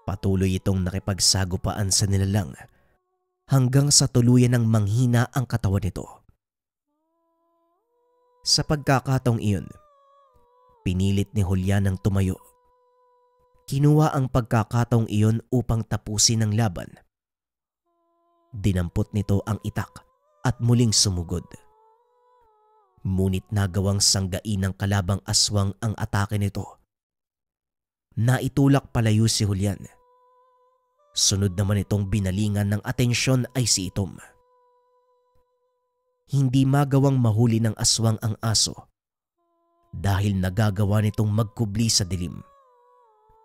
Patuloy itong nakipagsagupaan sa nilalang hanggang sa tuluyan ng manghina ang katawan nito. Sa pagkakataong iyon, pinilit ni Julian ang tumayo. Kinuha ang pagkakataong iyon upang tapusin ang laban. Dinampot nito ang itak at muling sumugod. Ngunit nagawang sanggain ng kalabang aswang ang atake nito. Naitulak palayo si Julian. Sunod naman itong binalingan ng atensyon ay si Itom. Hindi magawang mahuli ng aswang ang aso dahil nagagawa nitong magkubli sa dilim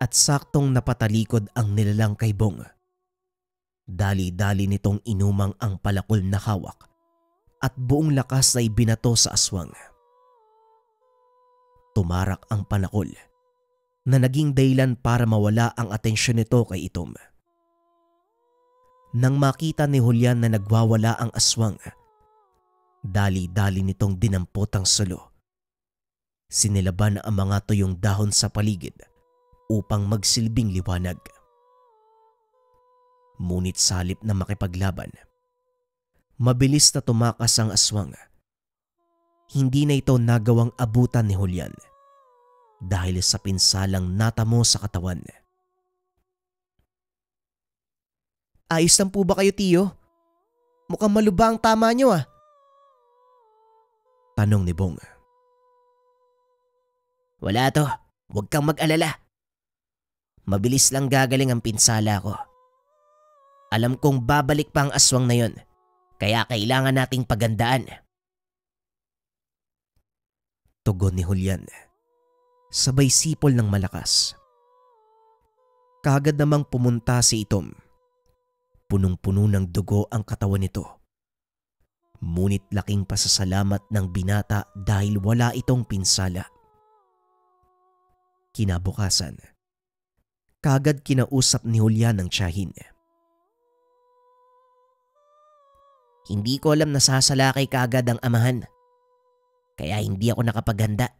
at saktong napatalikod ang nilalang kay Bong. Dali-dali nitong inumang ang palakol na hawak at buong lakas na ibinato sa aswang. Tumarak ang palakol na naging dahilan para mawala ang atensyon nito kay Itom. Nang makita ni Julian na nagwawala ang aswang, dali-dali nitong dinampot ang solo. Sinilaban ang mga tuyong dahon sa paligid upang magsilbing liwanag. Ngunit sa halip na makipaglaban, mabilis na tumakas ang aswang. Hindi na ito nagawang abutan ni Julian dahil sa pinsalang natamo sa katawan. Ayos lang po ba kayo, Tiyo? Mukhang maluba ang tama niyo ah. Tanong ni Bong. Wala to. Huwag kang mag-alala. Mabilis lang gagaling ang pinsala ko. Alam kong babalik pa ang aswang na yon, kaya kailangan nating pagandaan. Tugon ni Julian. Sabay sipol ng malakas. Kaagad namang pumunta si Itom. Punong-puno ng dugo ang katawan nito. Ngunit laking pasasalamat ng binata dahil wala itong pinsala. Kinabukasan, kaagad kinausap ni Julian ang tiyahin. Hindi ko alam na sasalakay kaagad ang amahan, kaya hindi ako nakapaghanda.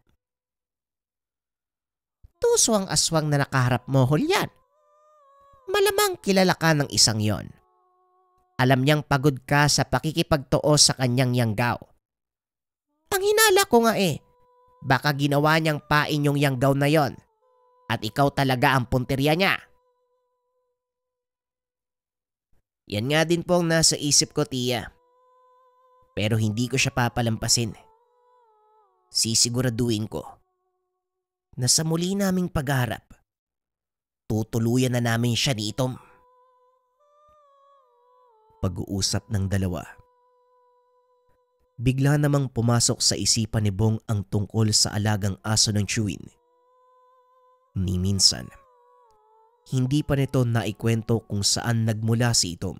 Tuso ang aswang na nakaharap mo, Julian. Malamang kilala ka ng isang yon. Alam niyang pagod ka sa pakikipagtoo sa kanyang yanggaw. Ang hinala ko nga baka ginawa niyang pain yung yanggaw na yon at ikaw talaga ang punteriya niya. Yan nga din po ang nasa isip ko, Tia. Pero hindi ko siya papalampasin. Sisiguraduhin ko na sa muli naming pagharap, tutuluyan na namin siya ni Itom. Pag-uusap ng dalawa. Bigla namang pumasok sa isipan ni Bong ang tungkol sa alagang aso ng Chewin. Ni minsan, hindi pa nito naikwento kung saan nagmula si Itom.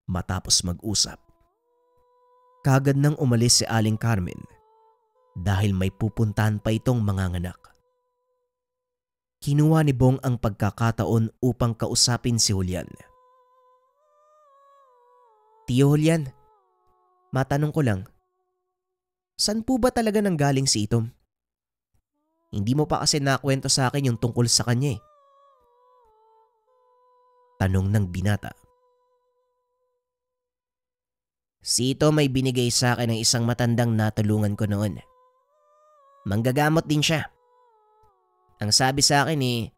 Matapos mag-usap, kaagad nang umalis si Aling Carmen dahil may pupuntahan pa itong manganganak. Kinuha ni Bong ang pagkakataon upang kausapin si Julian. Tiyo Julian, matanong ko lang, saan po ba talaga nanggaling si Itom? Hindi mo pa kasi nakwento sa akin yung tungkol sa kanya eh. Tanong ng binata. Si Itom may binigay sa akin ng isang matandang natulungan ko noon. Manggagamot din siya. Ang sabi sa akin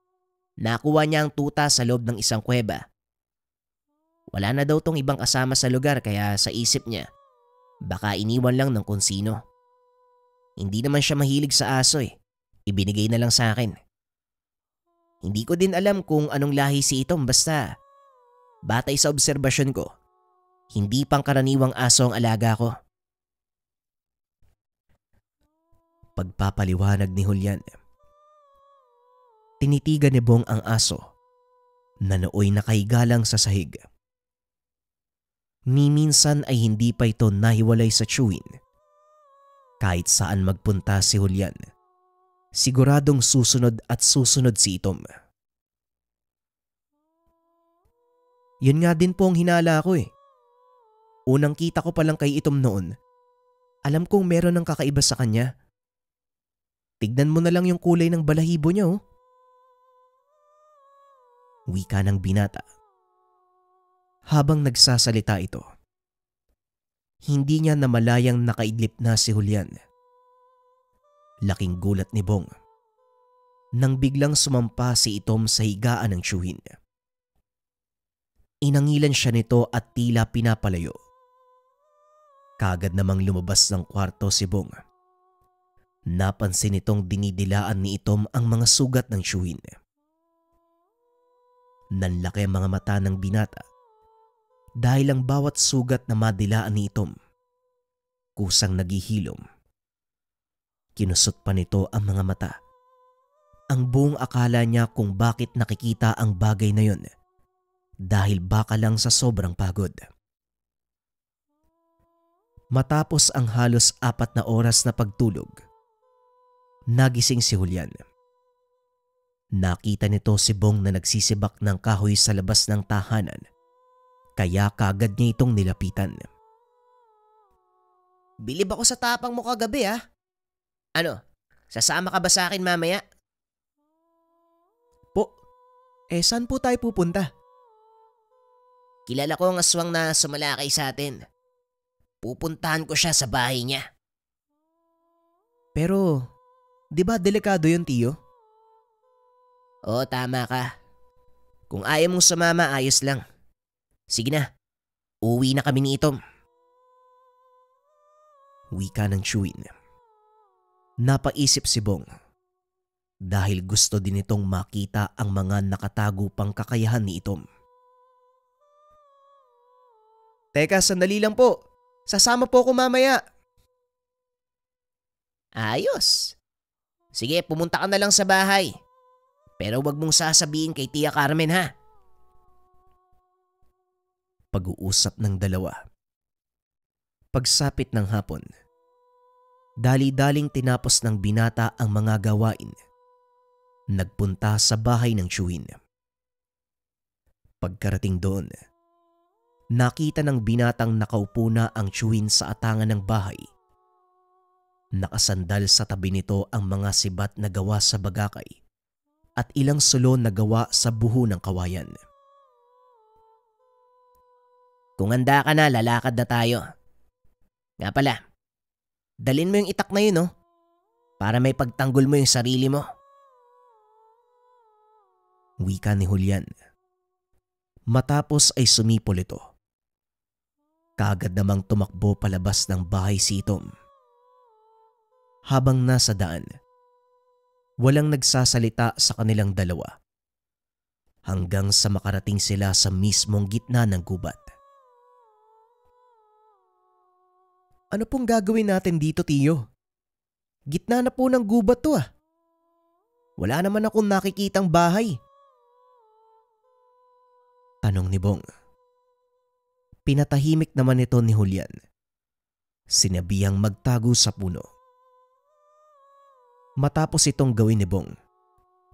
nakuha niya ang tuta sa loob ng isang kuweba. Wala na daw tong ibang kasama sa lugar kaya sa isip niya, baka iniwan lang ng kung sino. Hindi naman siya mahilig sa aso eh. Ibinigay na lang sa akin. Hindi ko din alam kung anong lahi si Itom basta batay sa obserbasyon ko, hindi pangkaraniwang aso ang alaga ko. Pagpapaliwanag ni Julian. Tinitigan ni Bong ang aso na nooy nakahiga lang sa sahig. Ni minsan ay hindi pa ito nahiwalay sa chewin. Kahit saan magpunta si Julian, siguradong susunod at susunod si Itom. Yun nga din po ang hinala ko eh. Unang kita ko pa lang kay Itom noon, alam kong meron ng kakaiba sa kanya. Tignan mo na lang yung kulay ng balahibo niya oh. Wika ng binata. Habang nagsasalita ito, hindi niya namalayang nakaidlip na si Julian. Laking gulat ni Bong nang biglang sumampa si Itom sa higaan ng tiyuhin. Inangilan siya nito at tila pinapalayo. Kaagad namang lumabas ng kwarto si Bong. Napansin itong dinidilaan ni Itom ang mga sugat ng tiyuhin. Nanlaki ang mga mata ng binata dahil ang bawat sugat na madilaan ni Itom kusang naghihilom. Kinusot pa nito ang mga mata. Ang buong akala niya kung bakit nakikita ang bagay na yon dahil baka lang sa sobrang pagod. Matapos ang halos 4 na oras na pagtulog, nagising si Julian. Nakita nito si Bong na nagsisibak ng kahoy sa labas ng tahanan, kaya kaagad niya itong nilapitan. Bilib ako sa tapang mo kagabi ah. Ano, sasama ka ba sa akin mamaya? Po, saan po tayo pupunta? Kilala ko ang aswang na sumalakay sa atin. Pupuntahan ko siya sa bahay niya. Pero, di ba delikado yun, Tiyo? Oo, tama ka. Kung ayaw mong sumama, ayos lang. Sige na, uwi na kami ni Itom. Wika ng chewin. Napaisip si Bong dahil gusto din itong makita ang mga nakatago pang kakayahan ni Itom. Teka, sandali lang po. Sasama po ako mamaya. Ayos. Sige, pumunta ka na lang sa bahay. Pero wag mong sasabihin kay Tia Carmen ha. Pag-uusap ng dalawa. Pagsapit ng hapon, dali-daling tinapos ng binata ang mga gawain. Nagpunta sa bahay ng tiyuhin. Pagkarating doon, nakita ng binatang nakaupo na ang tiyuhin sa atangan ng bahay. Nakasandal sa tabi nito ang mga sibat na gawa sa bagakay at ilang sulo na gawa sa buho ng kawayan. Kung handa ka na, lalakad na tayo. Nga pala, dalin mo yung itak na yun para may pagtanggol mo yung sarili mo. Wika ni Julian. Matapos ay sumipol ito. Kaagad namang tumakbo palabas ng bahay si Itom. Habang nasa daan, walang nagsasalita sa kanilang dalawa hanggang sa makarating sila sa mismong gitna ng gubat. Ano pong gagawin natin dito, Tiyo? Gitna na po ng gubat to ah. Wala naman akong nakikitang bahay. Tanong ni Bong. Pinatahimik naman ito ni Julian. Sinabihang magtago sa puno. Matapos itong gawin ni Bong,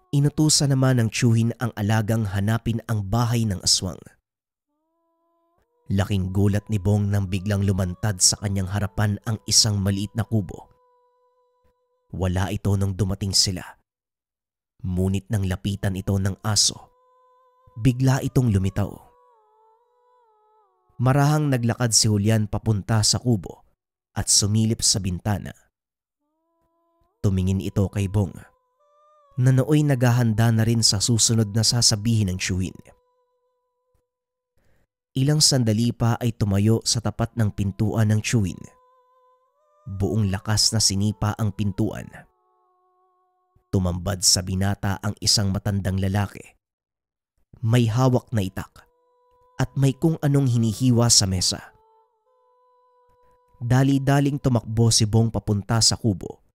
inutusan naman ng tiyuhin ang alagang hanapin ang bahay ng aswang. Laking gulat ni Bong nang biglang lumantad sa kanyang harapan ang isang maliit na kubo. Wala ito nang dumating sila. Ngunit nang lapitan ito ng aso, bigla itong lumitaw. Marahang naglakad si Julian papunta sa kubo at sumilip sa bintana. Tumingin ito kay Bong na nooy naghahanda na rin sa susunod na sasabihin ng tiyuhin. Ilang sandali pa ay tumayo sa tapat ng pintuan ng tiyuhin. buong lakas na sinipa ang pintuan. Tumambad sa binata ang isang matandang lalaki. May hawak na itak at may kung anong hinihiwa sa mesa. Dali-daling tumakbo si Bong papunta sa kubo.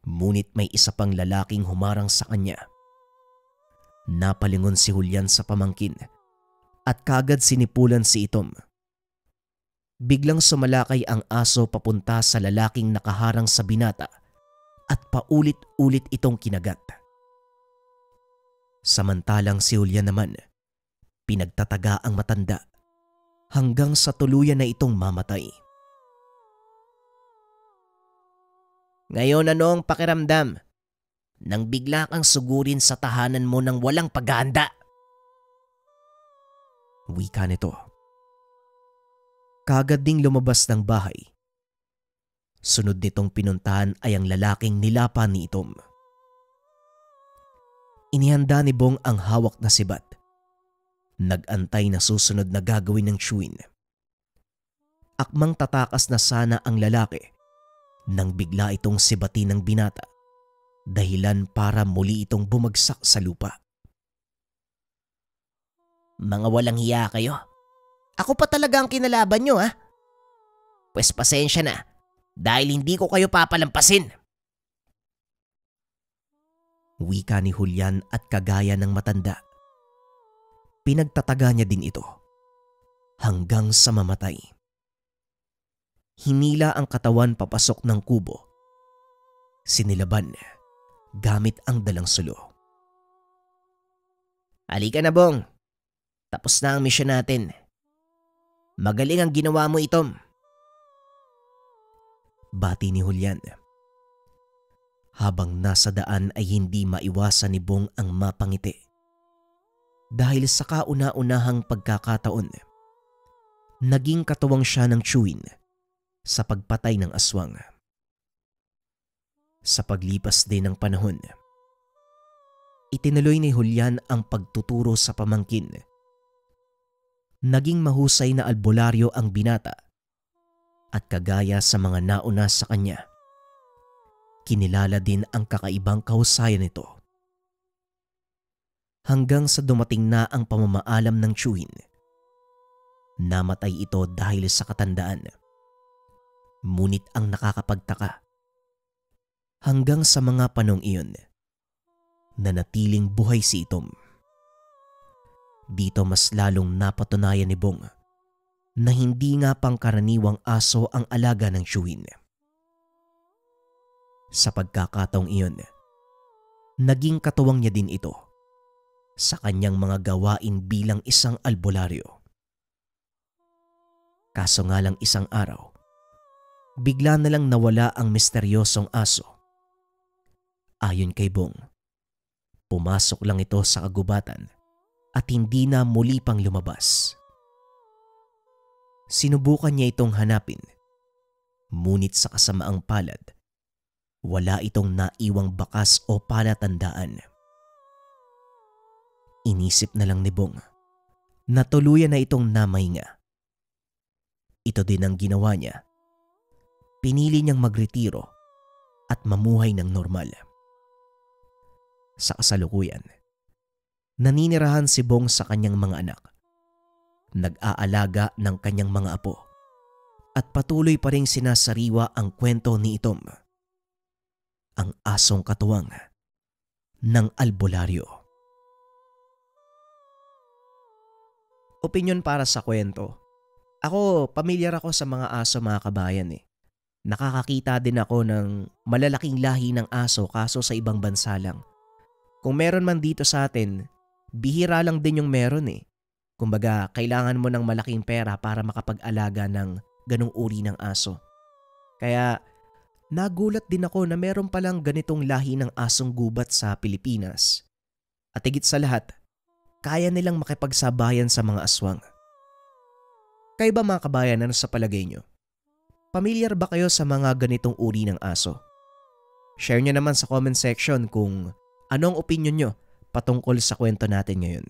Ngunit may isa pang lalaking humarang sa kanya. Napalingon si Julian sa pamangkin at kagad sinipulan si Itom. Biglang sumalakay ang aso papunta sa lalaking nakaharang sa binata at paulit-ulit itong kinagat. Samantalang si Julian naman, pinagtataga ang matanda hanggang sa tuluyan na itong mamatay. Ngayon ano ang pakiramdam nang bigla kang sugurin sa tahanan mo ng walang paghahanda? Wika nito. Kagad ding lumabas ng bahay. Sunod nitong pinuntahan ay ang lalaking nilapa ni Itom. Inihanda ni Bong ang hawak na sibat. Nag-antay na susunod na gagawin ng Chewin. Akmang tatakas na sana ang lalaki nang bigla itong sibatin ng binata, dahilan para muli itong bumagsak sa lupa. Mga walang hiya kayo. Ako pa talaga ang kinalaban nyo, ha? Pwes pasensya na dahil hindi ko kayo papalampasin. Wika ni Julian at kagaya ng matanda. Pinagtataga niya din ito hanggang sa mamatay. Hinila ang katawan papasok ng kubo. Sinilaban gamit ang dalang sulo. Halika na, Bong. Tapos na ang misyon natin. Magaling ang ginawa mo, Itom. Bati ni Julian. Habang nasa daan ay hindi maiwasan ni Bong ang mapangiti. Dahil sa kauna-unahang pagkakataon, naging katuwang siya ng Chewin sa pagpatay ng aswang. Sa paglipas din ng panahon, itinuloy ni Julian ang pagtuturo sa pamangkin. Naging mahusay na albularyo ang binata at kagaya sa mga nauna sa kanya, kinilala din ang kakaibang kahusayan nito. Hanggang sa dumating na ang pamamaalam ng Chewin. Namatay ito dahil sa katandaan. Ngunit ang nakakapagtaka, hanggang sa mga panong iyon, nanatiling buhay si Itom. Dito mas lalong napatunayan ni Bong na hindi nga pangkaraniwang aso ang alaga ng Chewin. Sa pagkakataong iyon, naging katuwang niya din ito sa kanyang mga gawain bilang isang albularyo. Kaso nga lang isang araw, bigla na lang nawala ang misteryosong aso. Ayon kay Bong, pumasok lang ito sa kagubatan at hindi na muli pang lumabas. Sinubukan niya itong hanapin, ngunit sa kasamaang palad, wala itong naiwang bakas o palatandaan. Inisip na lang ni Bong na tuluyan na itong namahinga. Ito din ang ginawa niya. Pinili niyang magretiro at mamuhay ng normal. Sa kasalukuyan, naninirahan si Bong sa kanyang mga anak. Nag-aalaga ng kanyang mga apo at patuloy pa ring sinasariwa ang kwento ni Itom, ang asong katuwang ng albularyo. Opinyon para sa kwento. Ako, pamilyar ako sa mga aso, mga kabayan eh. Nakakakita din ako ng malalaking lahi ng aso kaso sa ibang bansa lang. Kung meron man dito sa atin, bihira lang din yung meron eh. Kumbaga, kailangan mo ng malaking pera para makapag-alaga ng ganong uri ng aso. Kaya, nagulat din ako na meron palang ganitong lahi ng asong gubat sa Pilipinas. At higit sa lahat, kaya nilang makipagsabayan sa mga aswang. Kayo ba mga kabayan, ano sa palagay nyo? Pamilyar ba kayo sa mga ganitong uri ng aso? Share nyo naman sa comment section kung anong opinion nyo patungkol sa kwento natin ngayon.